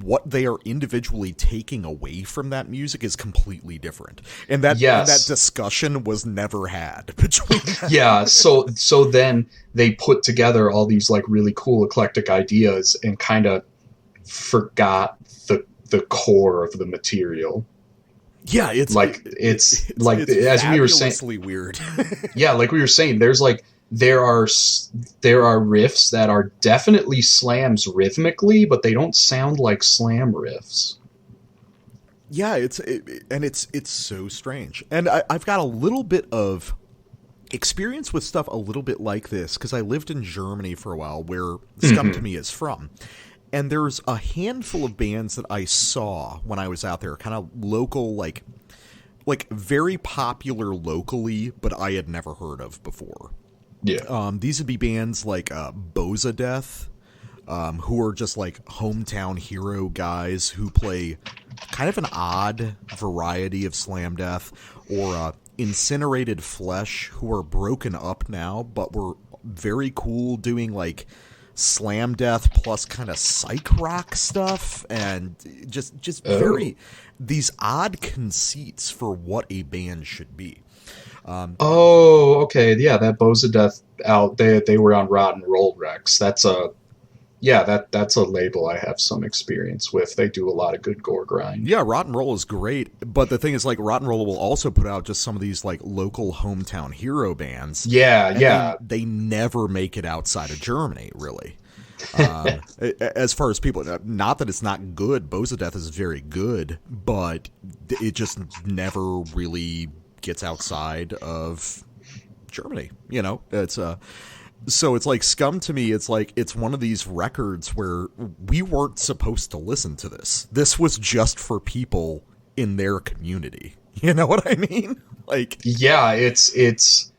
what they are individually taking away from that music is completely different. And that discussion was never had between them. Yeah, so then they put together all these like really cool eclectic ideas and kind of forgot the core of the material. Yeah, it's as we were saying, weird. Yeah, like we were saying, there's like there are riffs that are definitely slams rhythmically, but they don't sound like slam riffs. Yeah, it's so strange. And I've got a little bit of experience with stuff a little bit like this because I lived in Germany for a while, where Scumtomy is from. And there's a handful of bands that I saw when I was out there, kind of local, like very popular locally, but I had never heard of before. Yeah. These would be bands like Baalsebub, who are just like hometown hero guys who play kind of an odd variety of slam death, or Incinerated Flesh, who are broken up now, but were very cool doing like slam death plus kind of psych rock stuff, and just very these odd conceits for what a band should be. Okay, yeah, that Baalsebub out they were on Rotten Roll Rex. That's a label I have some experience with. They do a lot of good gore grind. Yeah, Rotten Roll is great, but the thing is, like, Rotten Roll will also put out just some of these like local hometown hero bands. Yeah. They never make it outside of Germany, really. As far as people, not that it's not good. Baalsebub is very good, but it just never really gets outside of Germany. You know, it's so it's like Scumtomy. It's like it's one of these records where we weren't supposed to listen to this. This was just for people in their community. You know what I mean? Like, yeah, it's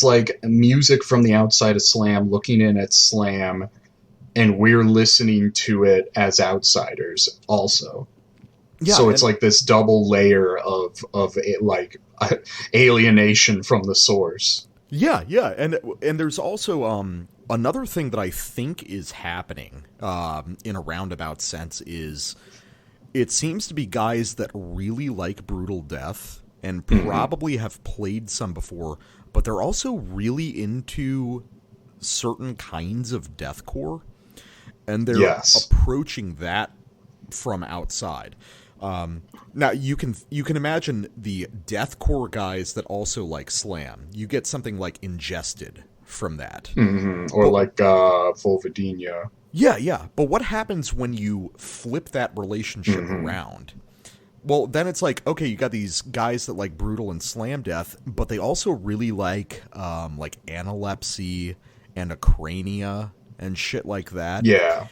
like music from the outside of slam looking in at slam, and we're listening to it as outsiders also. Yeah, so it's like this double layer of like alienation from the source. Yeah, and there's also another thing that I think is happening in a roundabout sense is it seems to be guys that really like brutal death and probably have played some before, but they're also really into certain kinds of deathcore, and they're approaching that from outside. Now you can imagine the deathcore guys that also like slam. You get something like Ingested from that, or like Vulvodynia. Yeah. But what happens when you flip that relationship around? Well, then it's like, okay, you got these guys that like brutal and slam death, but they also really like Analepsy and Acrania and shit like that. Yeah.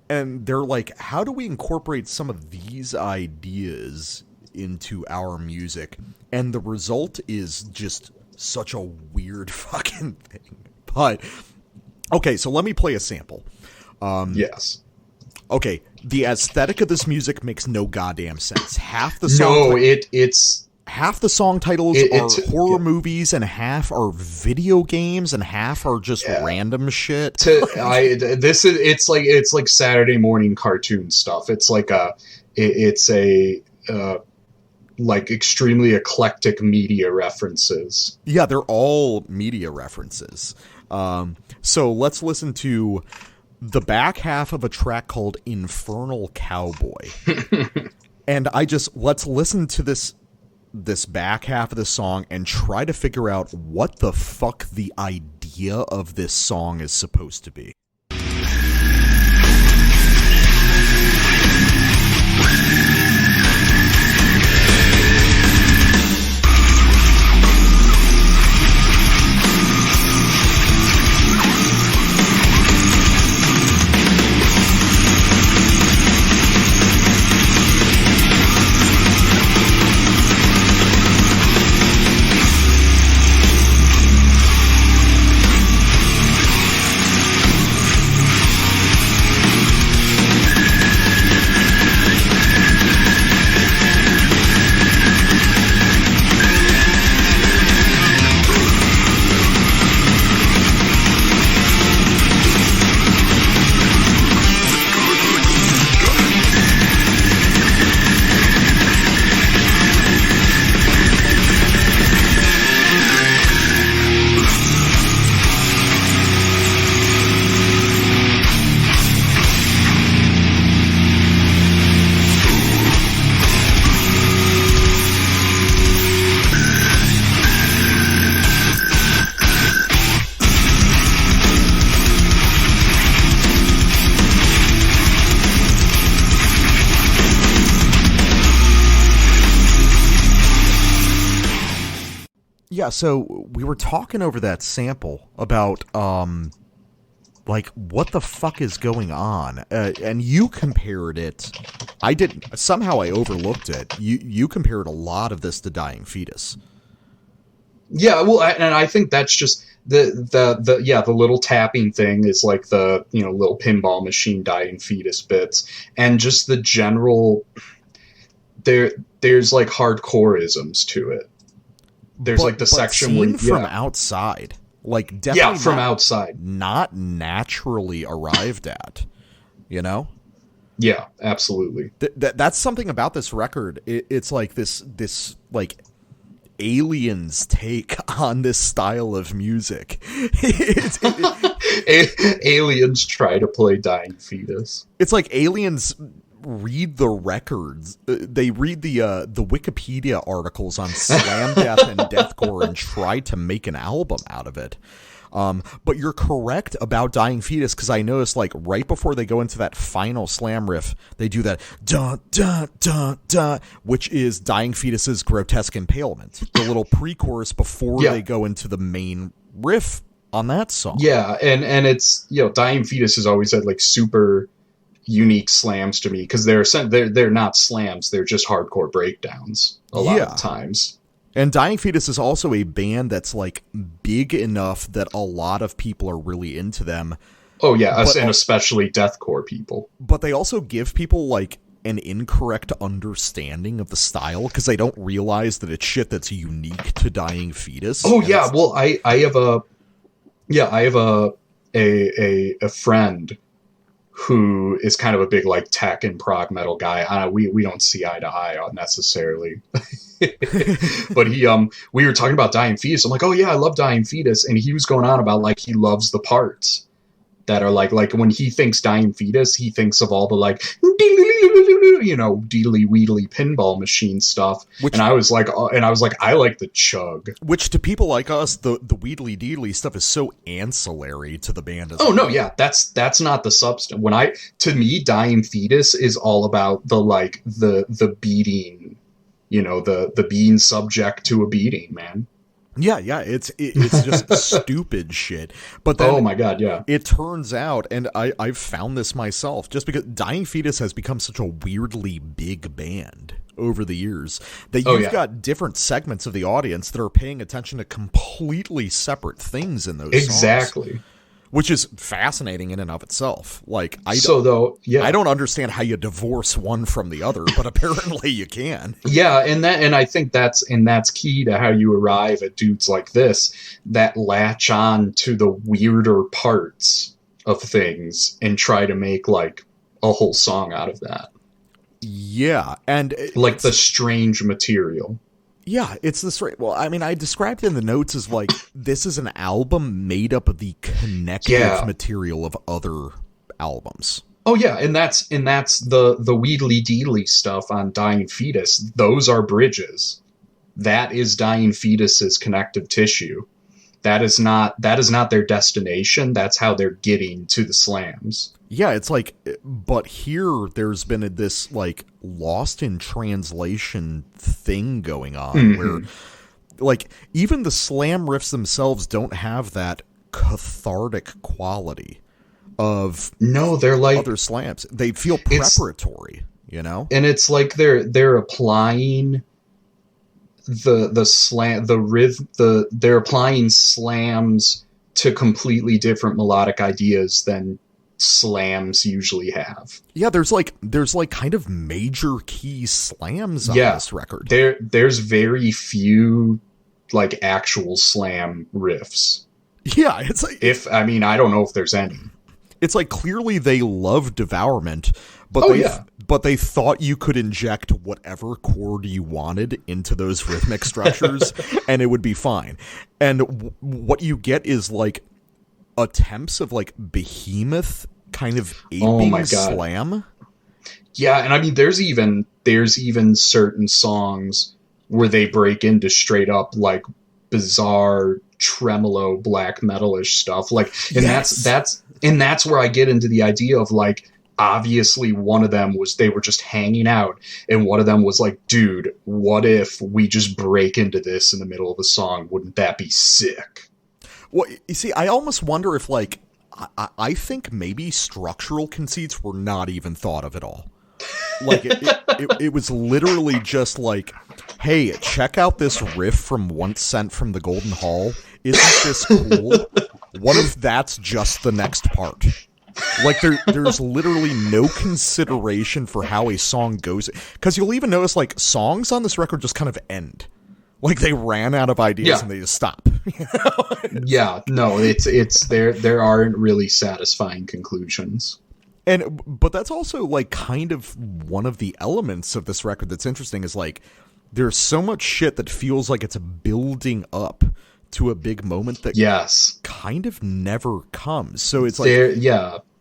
And they're like, how do we incorporate some of these ideas into our music? And the result is just such a weird fucking thing. But, okay, so let me play a sample. Yes. Okay, the aesthetic of this music makes no goddamn sense. Half the song half the song titles are horror movies, and half are video games, and half are just random shit. It's like Saturday morning cartoon stuff. It's like like extremely eclectic media references. Yeah, they're all media references. So let's listen to the back half of a track called Infernal Cowboy. And let's listen to this back half of the song and try to figure out what the fuck the idea of this song is supposed to be. Yeah, so we were talking over that sample about, like, what the fuck is going on? And you compared it. I didn't. Somehow I overlooked it. You compared a lot of this to Dying Fetus. Yeah, well, and I think that's just the little tapping thing is like the, you know, little pinball machine Dying Fetus bits, and just the general there's like hardcore-isms to it. There's like the section where from outside, like definitely from outside, not naturally arrived at, you know. Yeah, absolutely. That's something about this record. It's like this like aliens take on this style of music. Aliens try to play Dying Fetus. It's like aliens read the records. They read the Wikipedia articles on slam death and deathcore and try to make an album out of it. But you're correct about Dying Fetus, because I noticed, like, right before they go into that final slam riff, they do that dun dun dun dun, which is Dying Fetus's Grotesque Impalement, the little pre-chorus before they go into the main riff on that song. Yeah, and it's, you know, Dying Fetus has always had like super unique slams to me, because they're not slams, they're just hardcore breakdowns a lot of times. And Dying Fetus is also a band that's, like, big enough that a lot of people are really into them. Oh, yeah, and especially deathcore people. But they also give people, like, an incorrect understanding of the style, because they don't realize that it's shit that's unique to Dying Fetus. Oh, yeah, well, I have a friend who is kind of a big, like, tech and prog metal guy. We don't see eye to eye on necessarily. But we were talking about Dying Fetus. I'm like, oh yeah, I love Dying Fetus, and he was going on about, like, he loves the parts that are like when he thinks Dying Fetus, he thinks of all the, like, you know, deedly weedly pinball machine stuff. And I was like, I like the chug. Which to people like us, the weedly deedly stuff is so ancillary to the band. No, yeah, that's not the substance. To me, Dying Fetus is all about the beating. You know, the being subject to a beating, man. Yeah, it's just stupid shit. But then, oh my god, yeah. It turns out, and I've found this myself, just because Dying Fetus has become such a weirdly big band over the years, that you've got different segments of the audience that are paying attention to completely separate things in those Exactly. songs. Which is fascinating in and of itself. Like, I don't understand how you divorce one from the other, but apparently you can. Yeah, and I think that's key to how you arrive at dudes like this that latch on to the weirder parts of things and try to make, like, a whole song out of that. Yeah, and like the strange material. Yeah, it's this right. Well, I mean, I described it in the notes as, like, this is an album made up of the connective material of other albums. Oh yeah, and that's the wheedly deedly stuff on Dying Fetus. Those are bridges. That is Dying Fetus's connective tissue. That is not their destination. That's how they're getting to the slams. Yeah, it's like, but here there's been this, like, lost in translation thing going on where, like, even the slam riffs themselves don't have that cathartic quality of they're like other slams. They feel preparatory, you know? And it's like they're applying they're applying slams to completely different melodic ideas than slams usually have. Yeah, there's like kind of major key slams on this record. There's very few, like, actual slam riffs. Yeah, it's like, I don't know if there's any. It's like, clearly they love Devourment, but they thought you could inject whatever chord you wanted into those rhythmic structures and it would be fine. And what you get is, like, attempts of, like, behemoth kind of aping slam. Yeah, and I mean, there's even certain songs where they break into straight up, like, bizarre tremolo black metalish stuff. Like, and that's where I get into the idea of, like, obviously one of them was, they were just hanging out, and one of them was like, dude, what if we just break into this in the middle of a song? Wouldn't that be sick? Well, you see, I almost wonder if, like, I think maybe structural conceits were not even thought of at all. Like, it was literally just like, hey, check out this riff from Once Sent from the Golden Hall. Isn't this cool? What if that's just the next part? Like, there's literally no consideration for how a song goes. Because you'll even notice, like, songs on this record just kind of end. Like, they ran out of ideas and they just stop. You know? Yeah, no, it's there aren't really satisfying conclusions. But that's also, like, kind of one of the elements of this record that's interesting is, like, there's so much shit that feels like it's building up to a big moment that kind of never comes. So it's like,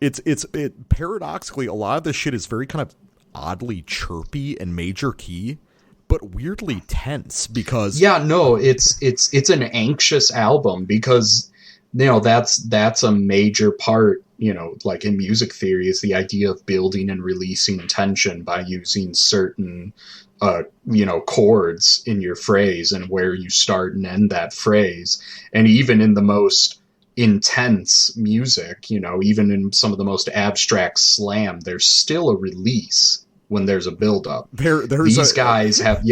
it's paradoxically, a lot of this shit is very kind of oddly chirpy and major key, but weirdly tense because it's an anxious album because, you know, that's a major part, you know, like in music theory, is the idea of building and releasing tension by using certain you know, chords in your phrase and where you start and end that phrase. And even in the most intense music, you know, even in some of the most abstract slam, there's still a release when there's a buildup. These guys have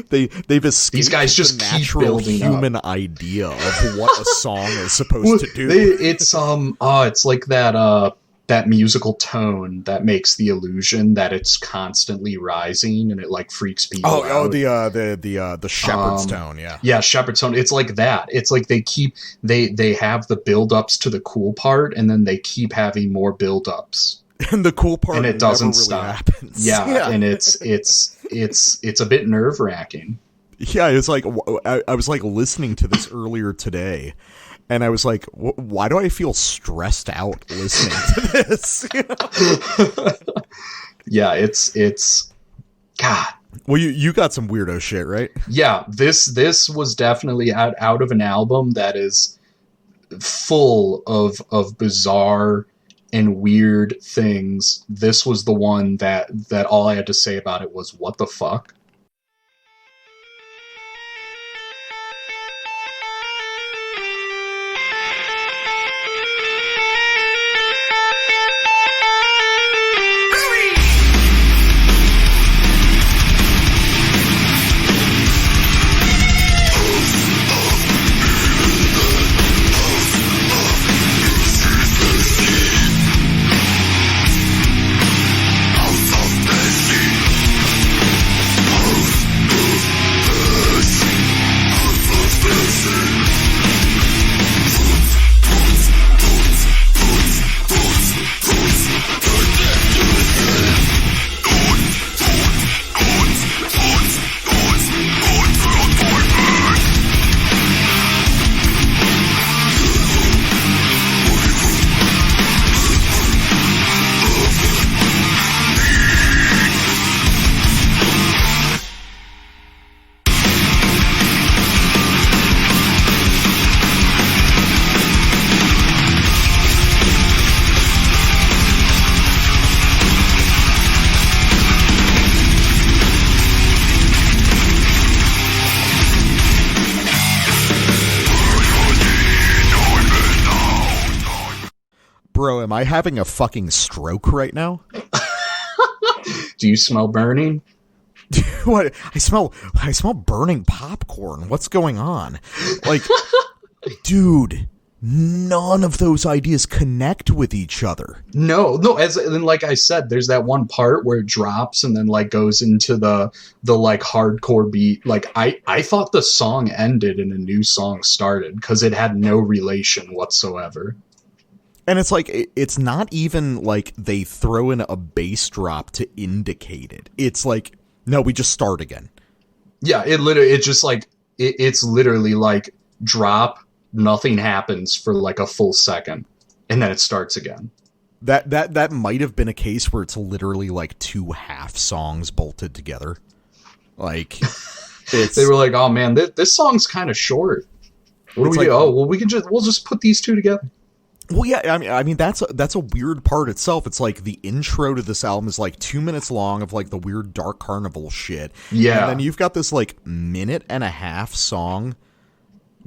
they've escaped. These guys just the keep natural building human up. Idea of what a song is supposed to do. It's like that musical tone that makes the illusion that it's constantly rising and it like freaks people out. The shepherd's tone, shepherd's tone. It's like that. It's like they have the build-ups to the cool part, and then they keep having more build-ups. And the cool part, and it doesn't really stop. Happens. Yeah, and it's a bit nerve-wracking. Yeah, it's like I was like listening to this earlier today. And I was like, why do I feel stressed out listening to this? You know? Yeah, it's God. Well, you got some weirdo shit, right? Yeah, this was definitely out of an album that is full of bizarre and weird things. This was the one that all I had to say about it was, what the fuck? Bro, am I having a fucking stroke right now? Do you smell burning? What? I smell burning popcorn. What's going on? Like, dude, none of those ideas connect with each other. No. And like I said, there's that one part where it drops and then like goes into the like hardcore beat. Like I thought the song ended and a new song started because it had no relation whatsoever. And it's like, it's not even like they throw in a bass drop to indicate it. It's like, no, we just start again. Yeah, it's literally like drop, nothing happens for like a full second, and then it starts again. That might have been a case where it's literally like two half songs bolted together. Like, they were like, oh man, this song's kind of short. What do we do? Oh, well, we'll just put these two together. Well, yeah, I mean that's a weird part itself. It's like the intro to this album is like 2 minutes long of like the weird Dark Carnival shit. Yeah. And then you've got this like 1.5-minute song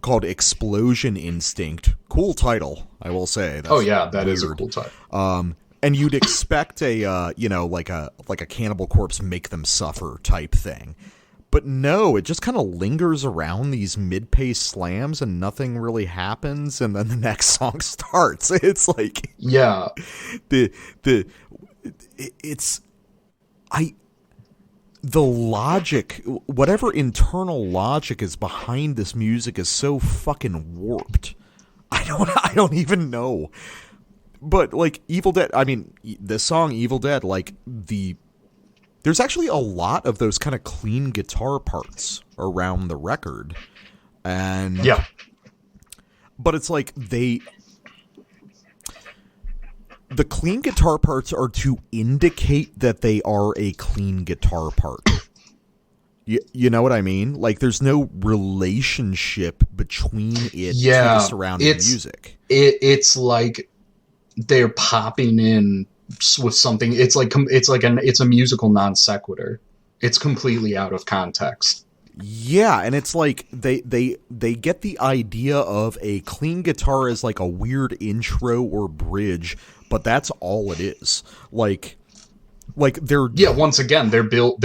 called Explosion Instinct. Cool title, I will say. That's that is a cool title. And you'd expect a like a Cannibal Corpse Make Them Suffer type thing. But no, it just kind of lingers around these mid-pace slams and nothing really happens, and then the next song starts. It's like the logic, whatever internal logic is behind this music is so fucking warped. I don't even know. But like Evil Dead, I mean, this song Evil Dead, like there's actually a lot of those kind of clean guitar parts around the record. And but it's like the clean guitar parts are to indicate that they are a clean guitar part. You know what I mean? Like there's no relationship between it to the surrounding music. It's like they're popping in with something. It's a musical non sequitur. It's completely out of context. Yeah, and it's like they get the idea of a clean guitar as like a weird intro or bridge, but that's all it is. Like they're once again they're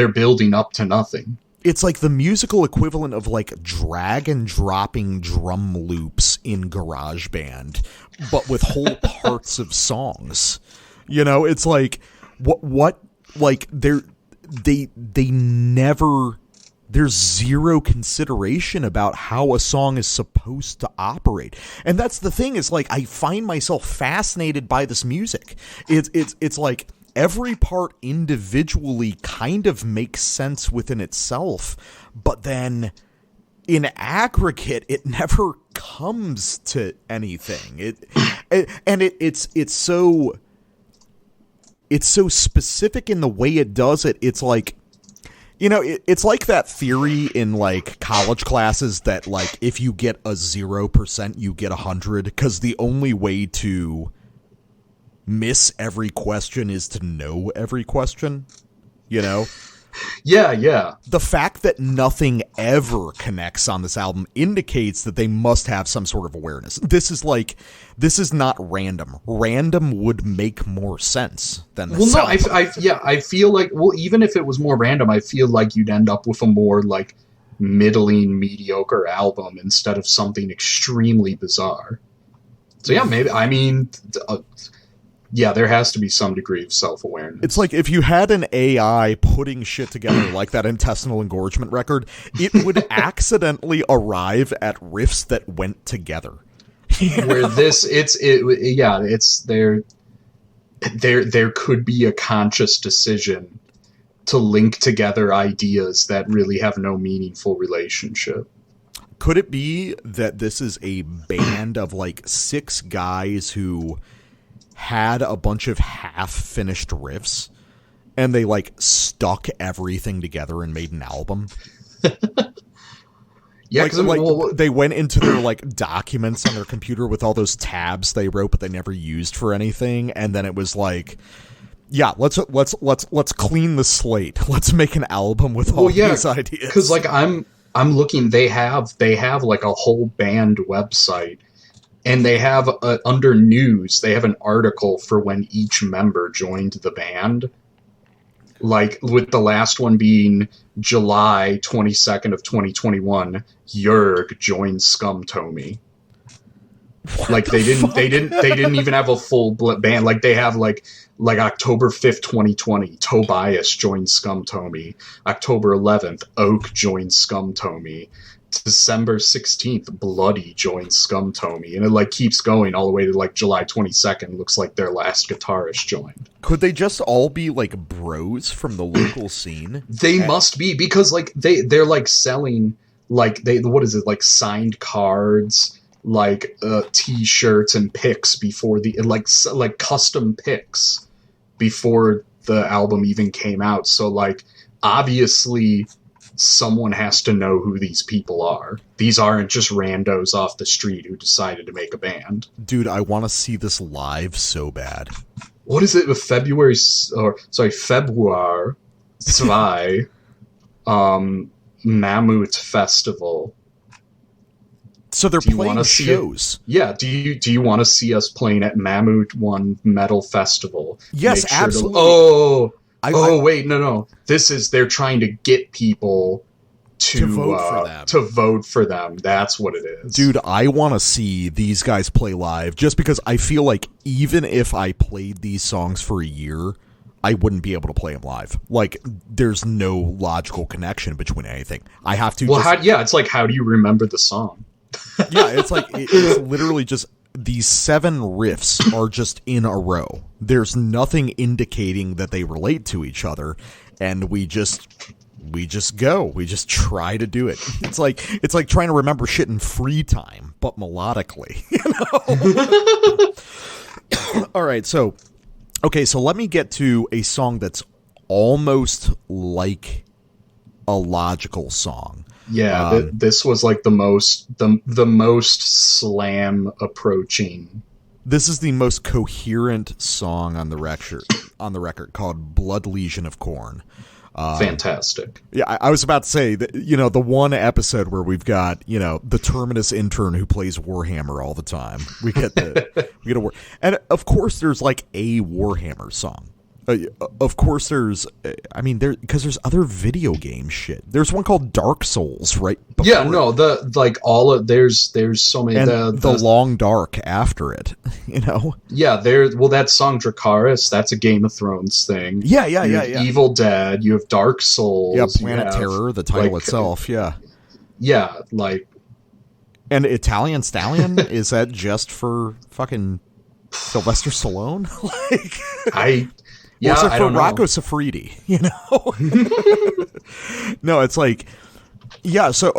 building up to nothing. It's like the musical equivalent of like drag and dropping drum loops in GarageBand, but with whole parts of songs. You know, it's like what like they never, there's zero consideration about how a song is supposed to operate. And that's the thing, is like I find myself fascinated by this music. It's like every part individually kind of makes sense within itself, but then in aggregate it never comes to anything. It's so specific in the way it does it. It's like, you know, it's like that theory in like college classes that like if you get a 0%, you get 100, because the only way to miss every question is to know every question, you know? Yeah. The fact that nothing ever connects on this album indicates that they must have some sort of awareness. This is not random. Random would make more sense than this. Well, no, I feel like, well, even if it was more random, I feel like you'd end up with a more like middling, mediocre album instead of something extremely bizarre. So yeah, maybe, I mean, there has to be some degree of self-awareness. It's like if you had an AI putting shit together like that Intestinal Engorgement record, it would accidentally arrive at riffs that went together. Where there could be a conscious decision to link together ideas that really have no meaningful relationship. Could it be that this is a band of like 6 guys who had a bunch of half-finished riffs, and they like stuck everything together and made an album? Yeah, like they went into their like documents on their computer with all those tabs they wrote but they never used for anything, and then it was like, yeah, let's clean the slate. Let's make an album with all these ideas. Because like I'm looking, they have like a whole band website. And they have, under news, they have an article for when each member joined the band. Like, with the last one being July 22nd of 2021, Jörg joined Scumtomy. Like, they didn't even have a full band. Like, they have, like October 5th, 2020, Tobias joined Scumtomy. October 11th, Oak joined Scumtomy. December 16th, Bloody joins Scumtomy, and it like keeps going all the way to like July 22nd. Looks like their last guitarist joined. Could they just all be like bros from the local scene? They must be, because like they're like selling like like signed cards, like t-shirts and picks before the like custom picks before the album even came out. So like obviously someone has to know who these people are. These aren't just randos off the street who decided to make a band. Dude, I want to see this live so bad. What is it with February 2, Mammoth Festival? So they're playing shows. Do you want to see us playing at Mammoth 1 Metal Festival? Yes, absolutely. Wait, no. They're trying to get people to vote for them. That's what it is. Dude, I want to see these guys play live just because I feel like even if I played these songs for a year, I wouldn't be able to play them live. Like, there's no logical connection between anything. I have to. Well, it's like, how do you remember the song? Yeah, it's like it's literally just these 7 riffs are just in a row. There's nothing indicating that they relate to each other, and we just go. We just try to do it. It's like trying to remember shit in free time, but melodically. All right, so let me get to a song that's almost like a logical song. Yeah, this was like the most slam approaching. This is the most coherent song on the record called Blood Legion of Corn. Fantastic. Yeah, I was about to say that, the one episode where we've got, the Terminus intern who plays Warhammer all the time. We get a war, and of course there's like a Warhammer song. Of course there's because there's other video game shit. There's one called Dark Souls, right? Yeah, no, there's so many, and the Long Dark after it, Yeah, that song Dracarys, that's a Game of Thrones thing. Yeah. Evil Dead, you have Dark Souls. Yeah, Planet Terror, the title itself, yeah. Yeah, like. And Italian Stallion, is that just for fucking Sylvester Stallone? Yeah, was it for Rocco know. Siffredi, No, it's like, yeah, so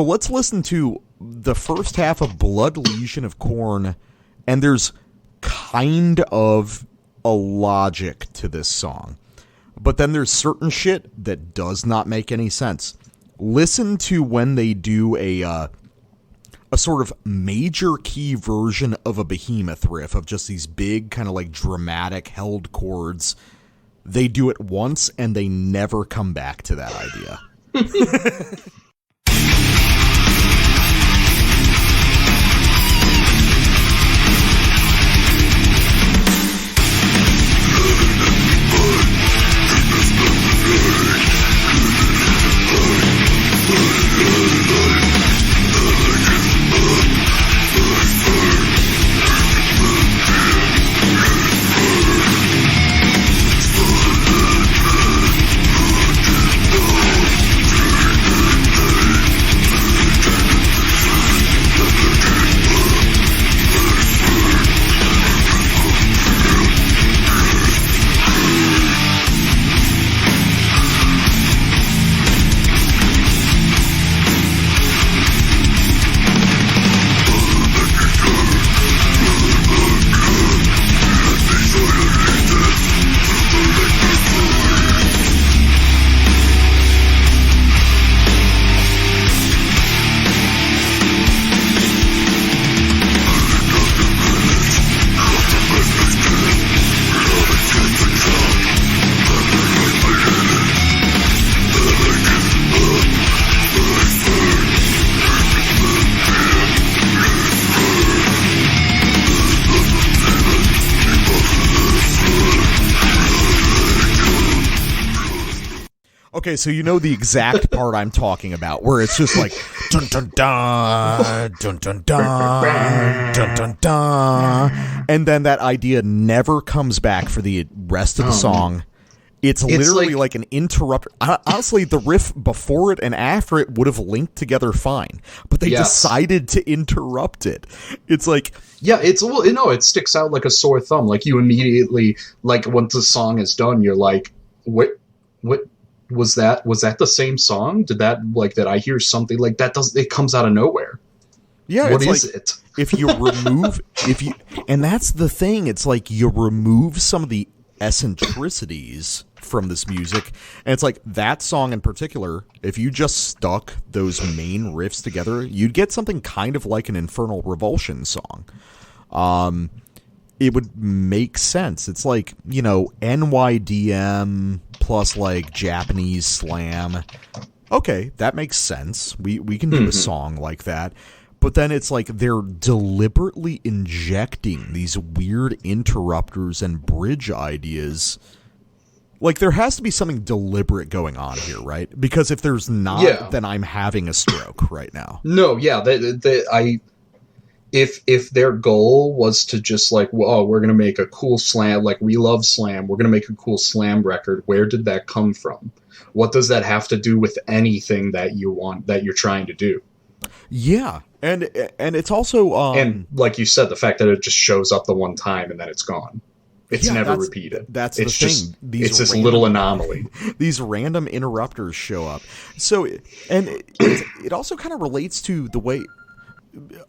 let's listen to the first half of Blood Legion of Corn, and there's kind of a logic to this song. But then there's certain shit that does not make any sense. Listen to when they do a sort of major key version of a Behemoth riff of just these big kind of like dramatic held chords. They do it once and they never come back to that idea. Okay, so you know the exact part I'm talking about, where it's just like dun dun dun dun dun dun dun dun dun, and then that idea never comes back for the rest of the song. It's literally like an interrupt. Honestly, the riff before it and after it would have linked together fine, but they decided to interrupt it. It's like, yeah, it sticks out like a sore thumb. Like you immediately, like once the song is done, you're like, what was that? Was that the same song? Did I hear something like that? It comes out of nowhere. Yeah, what is it? If you remove, and that's the thing. It's like you remove some of the eccentricities from this music. And it's like that song in particular, if you just stuck those main riffs together, you'd get something kind of like an Infernal Revulsion song. It would make sense. It's like, you know, NYDM plus like Japanese slam. Okay, that makes sense. We can do a song like that. But then it's like they're deliberately injecting these weird interrupters and bridge ideas. Like, there has to be something deliberate going on here, right? Because if there's not, then I'm having a stroke right now. No, yeah, if their goal was to just like, well, we're going to make a cool slam, like we love slam, we're going to make a cool slam record, where did that come from? What does that have to do with anything that you want, that you're trying to do? Yeah, and it's also... and like you said, the fact that it just shows up the one time and then it's gone. It's never repeated. That's it's the just, thing. It's this little anomaly. These random interrupters show up. So, and it also kind of relates to the way...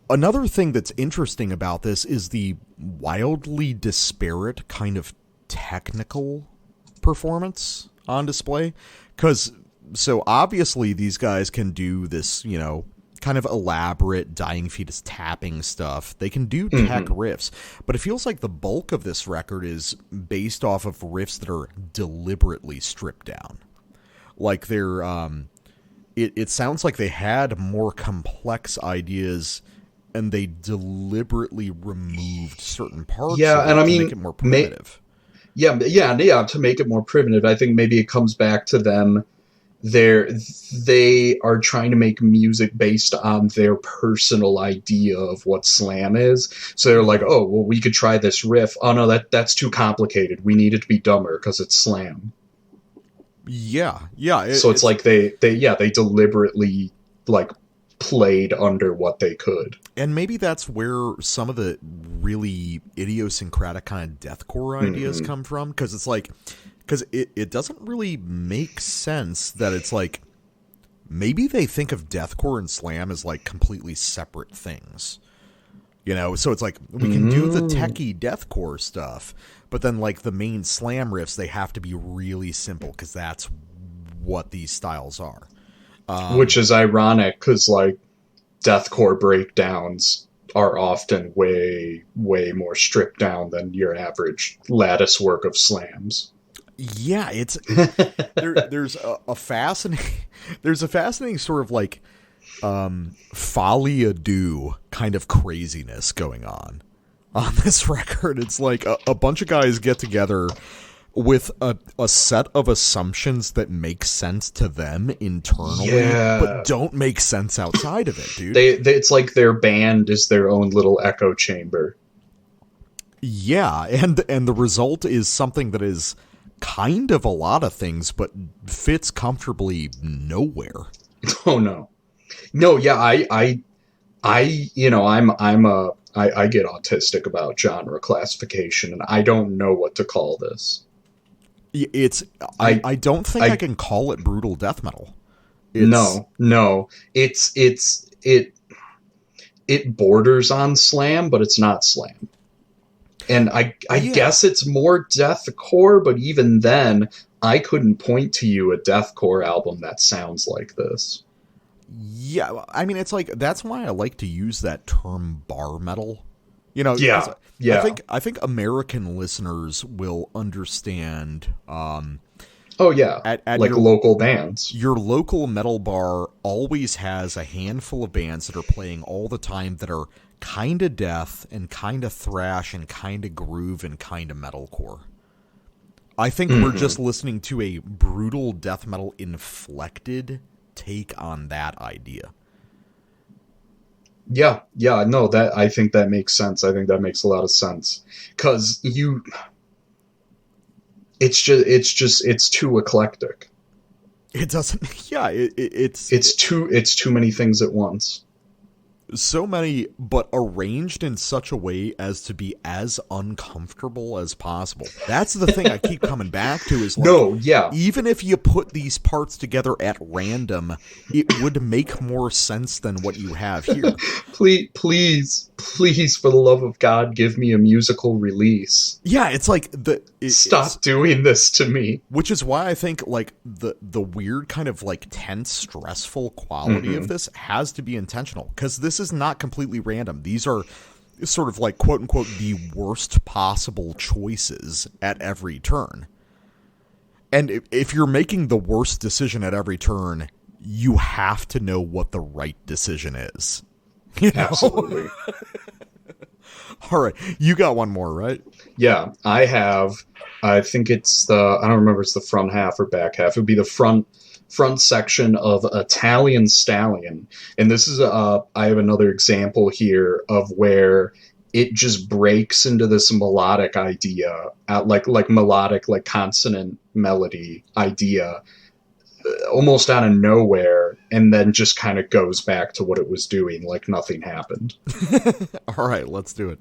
Another thing that's interesting about this is the wildly disparate kind of technical performance on display. Because, so obviously these guys can do this, you know, kind of elaborate dying fetus tapping stuff. They can do tech riffs, but it feels like the bulk of this record is based off of riffs that are deliberately stripped down. Like they're, it sounds like they had more complex ideas and they deliberately removed certain parts of it and I mean, to make it more primitive. To make it more primitive. I think maybe it comes back to them. They are trying to make music based on their personal idea of what slam is. So they're like, oh, well, we could try this riff. Oh no, that's too complicated. We need it to be dumber because it's slam. Yeah. So it's like they deliberately like played under what they could. And maybe that's where some of the really idiosyncratic kind of deathcore ideas come from, because it's like, because it doesn't really make sense that it's like, maybe they think of deathcore and slam as like completely separate things, you know? So it's like, we can do the techie deathcore stuff, but then like the main slam riffs, they have to be really simple because that's what these styles are. Which is ironic because like deathcore breakdowns are often way, way more stripped down than your average lattice work of slams. Yeah, it's there's a fascinating sort of like folie à deux kind of craziness going on this record. It's like a bunch of guys get together with a set of assumptions that make sense to them internally, but don't make sense outside of it, dude. It's like their band is their own little echo chamber. Yeah, and the result is something that is kind of a lot of things, but fits comfortably nowhere. Oh no, yeah, I get autistic about genre classification, and I don't know what to call this. I don't think I can call it brutal death metal. No, it borders on slam, but it's not slam. And I guess it's more deathcore, but even then, I couldn't point to you a deathcore album that sounds like this. Yeah, I mean, it's like, that's why I like to use that term bar metal. You know, yeah. I think American listeners will understand. At like local bands. Your local metal bar always has a handful of bands that are playing all the time that are kind of death and kind of thrash and kind of groove and kind of metalcore. I think we're just listening to a brutal death metal inflected take on that idea. Yeah, no, that I think that makes sense. I think that makes a lot of sense. 'Cause it's too eclectic. It doesn't. Yeah, it's too many things at once. so many, but arranged in such a way as to be as uncomfortable as possible. That's the thing I keep coming back to is like, even if you put these parts together at random, it would make more sense than what you have here. Please, for the love of God, give me a musical release. Yeah, it's like stop doing this to me. Which is why I think like the weird kind of like tense, stressful quality of this has to be intentional, because this is not completely random. These are sort of like quote unquote the worst possible choices at every turn. And if you're making the worst decision at every turn, you have to know what the right decision is. You know? Absolutely. All right, you got one more, right? Yeah, I have. I think it's I don't remember if it's the front half or back half. It would be the front section of Italian Stallion. And this is I have another example here of where it just breaks into this melodic idea, like melodic, like consonant melody idea, almost out of nowhere, and then just kind of goes back to what it was doing like nothing happened. All right, let's do it.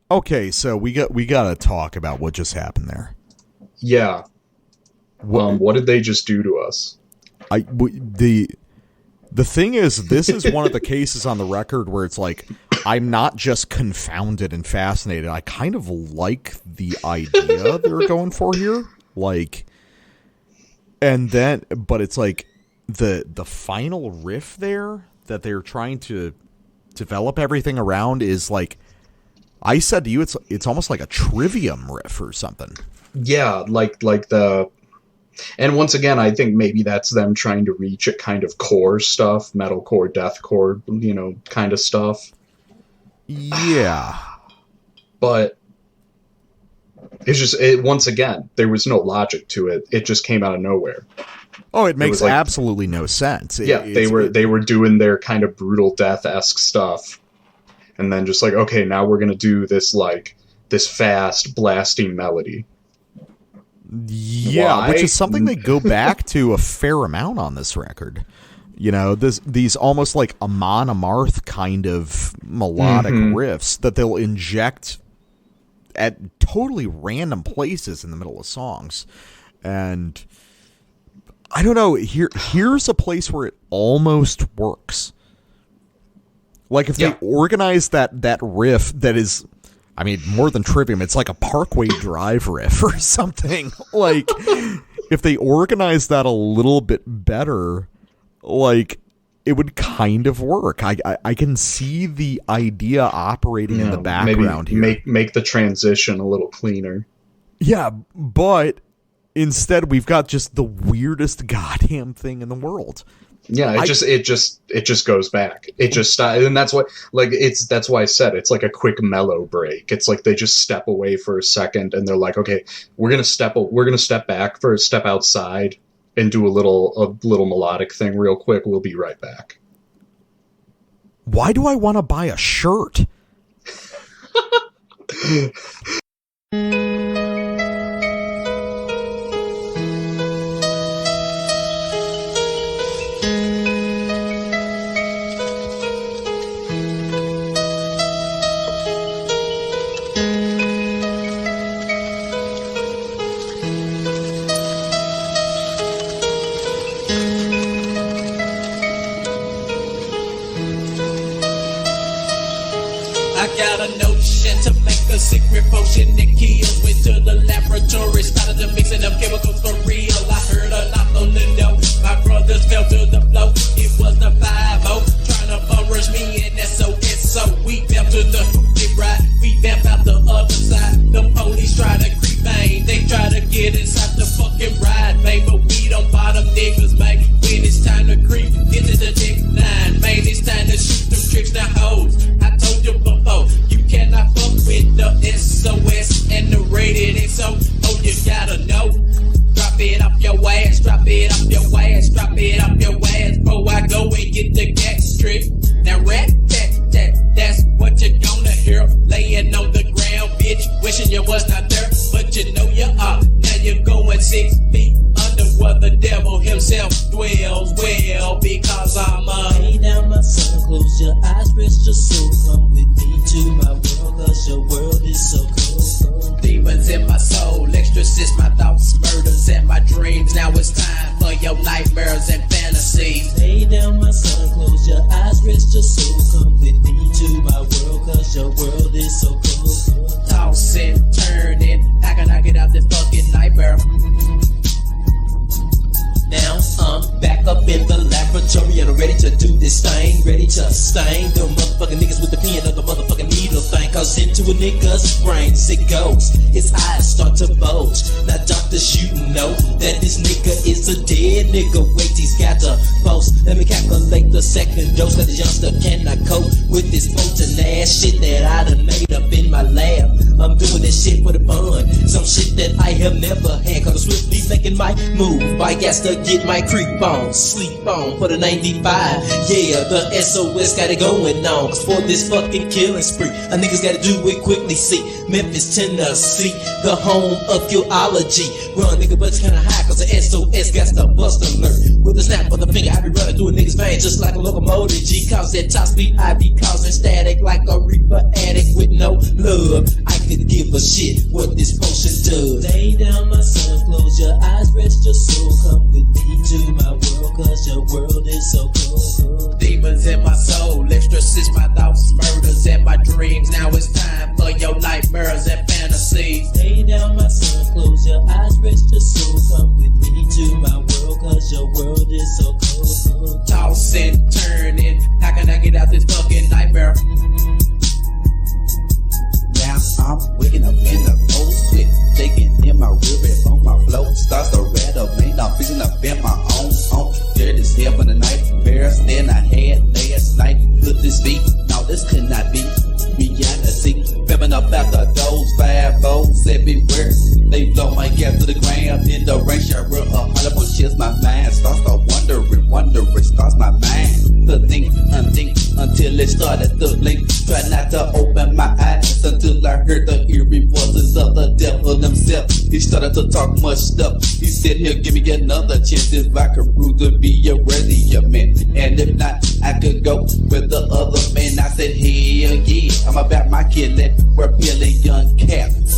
Okay, so we got to talk about what just happened there. Yeah. What did they just do to us? The thing is, this is one of the cases on the record where it's like, I'm not just confounded and fascinated. I kind of like the idea they're going for here. Like, and then, but it's like the final riff there that they're trying to develop everything around is like, I said to you, it's almost like a trivium riff or something. Yeah, like the... And once again, I think maybe that's them trying to reach at kind of core stuff, metalcore, deathcore, kind of stuff. Yeah. But it's just, once again, there was no logic to it. It just came out of nowhere. Oh, it makes absolutely no sense. They were doing their kind of brutal death-esque stuff. And then just like, okay, now we're going to do this, like, this fast, blasting melody. Yeah, Why? Which is something they go back to a fair amount on this record. These almost like Amon Amarth kind of melodic riffs that they'll inject at totally random places in the middle of songs. And I don't know, here's a place where it almost works. Like if they organize that riff that is, I mean, more than trivium, it's like a Parkway Drive riff or something. Like, if they organize that a little bit better, like, it would kind of work. I can see the idea operating in the background here. Make the transition a little cleaner. Yeah, but instead we've got just the weirdest goddamn thing in the world. Yeah, it just goes back. It just and that's what that's why I said it's like a quick mellow break. It's like they just step away for a second and they're like, okay, we're gonna step back for a step outside and do a little melodic thing real quick. We'll be right back. Why do I want to buy a shirt? I got a notion to make a secret potion that kills. Went to the laboratory, started to mixing up chemicals for real. I heard a knock on the door. My brothers fell to the floor. It was the 5-0 trying to bum rush me in SOS. So we vamp to the hoopty ride. We vamp out the other side. The police try to creep bang. They try to get inside the fucking ride, man. But we don't bottom niggas, man. When it's time to creep into the dick line, man, it's time to shoot them tricks now hoes. I told you before, you cannot fuck with the SOS and the rated XO. Oh, you gotta know. Drop it off your ass, drop it off your ass, drop it off your ass before I go and get the gas strip. Now rat tat tat, that's what you're gonna hear. Laying on the ground, bitch, wishing you was not there, but you know you are. Now you're going 6 feet under where the devil himself dwells. Well, because I'm lay down, my son, close your eyes, rest your soul. Come with me to my world, cause your world is so cool. Demons in my soul, exorcist my thoughts, murders and my dreams. Now it's time for your nightmares and fantasies. Lay down, my son, close your eyes, rest your soul. Come with me to my world, cause your world is so cool. Tossing, turning, how can I get out this fucking nightmare? Now I'm back up in the laboratory and I'm ready to do this thing, ready to stain them motherfucking niggas with the pen of the motherfucking needle thing. Cause into a nigga's brains it goes, his eyes start to bulge. Now doctors, you know that this nigga is a dead nigga. Wait, he's got to boast. Let me calculate the second dose, cause the youngster cannot cope with this potent ass shit that I done made up in my lab. I'm doing this shit for the fun, some shit that I have never had. Cause I'm swiftly making my move, I got to get my creep on, sleep on for the 95. Yeah, the SOS got it going on. Cause for this fucking killing spree, a niggas gotta do it quickly. See, Memphis, Tennessee, the home of geology. Run, nigga, but it's kinda high cause the SOS got the bust alert. With a snap of the finger, I be running through a nigga's vein just like a locomotive. G cause that top speed, I be causing static like a reaper addict with no love. I could give a shit what this potion does. Lay down, my son, close your eyes, rest your soul. Come with me to my world, cause your world is so cool. Demons in my soul, exorcist my thoughts, murders and my dreams. Now it's time for your nightmares and fantasies. Lay down, my son, close your eyes, rest your soul. Come with me to my world, cause your world is so cool. Tossing, turning, how can I get out this fucking nightmare? Now I'm waking up in the cold sweat, shaking in my river on my flow. Starts to rattle, man, I'm fixing up in my own home. There this here for the nightmares, then I had last night. Put this beat, now this could not be beyond the sea. Pepping up after those 5-0s everywhere. They blow my gas to the ground in the rain shower. All up on shit's my mind starts to wondering, starts my mind to think, until it started to blink. Try not to open my eyes until I heard the eerie voices of the devil himself. He started to talk much stuff. He said he'll give me another chance if I could prove to be a worthier man. And if not, I could go with the other man. I said, hell yeah, I'm about my killing. We're killing young cats.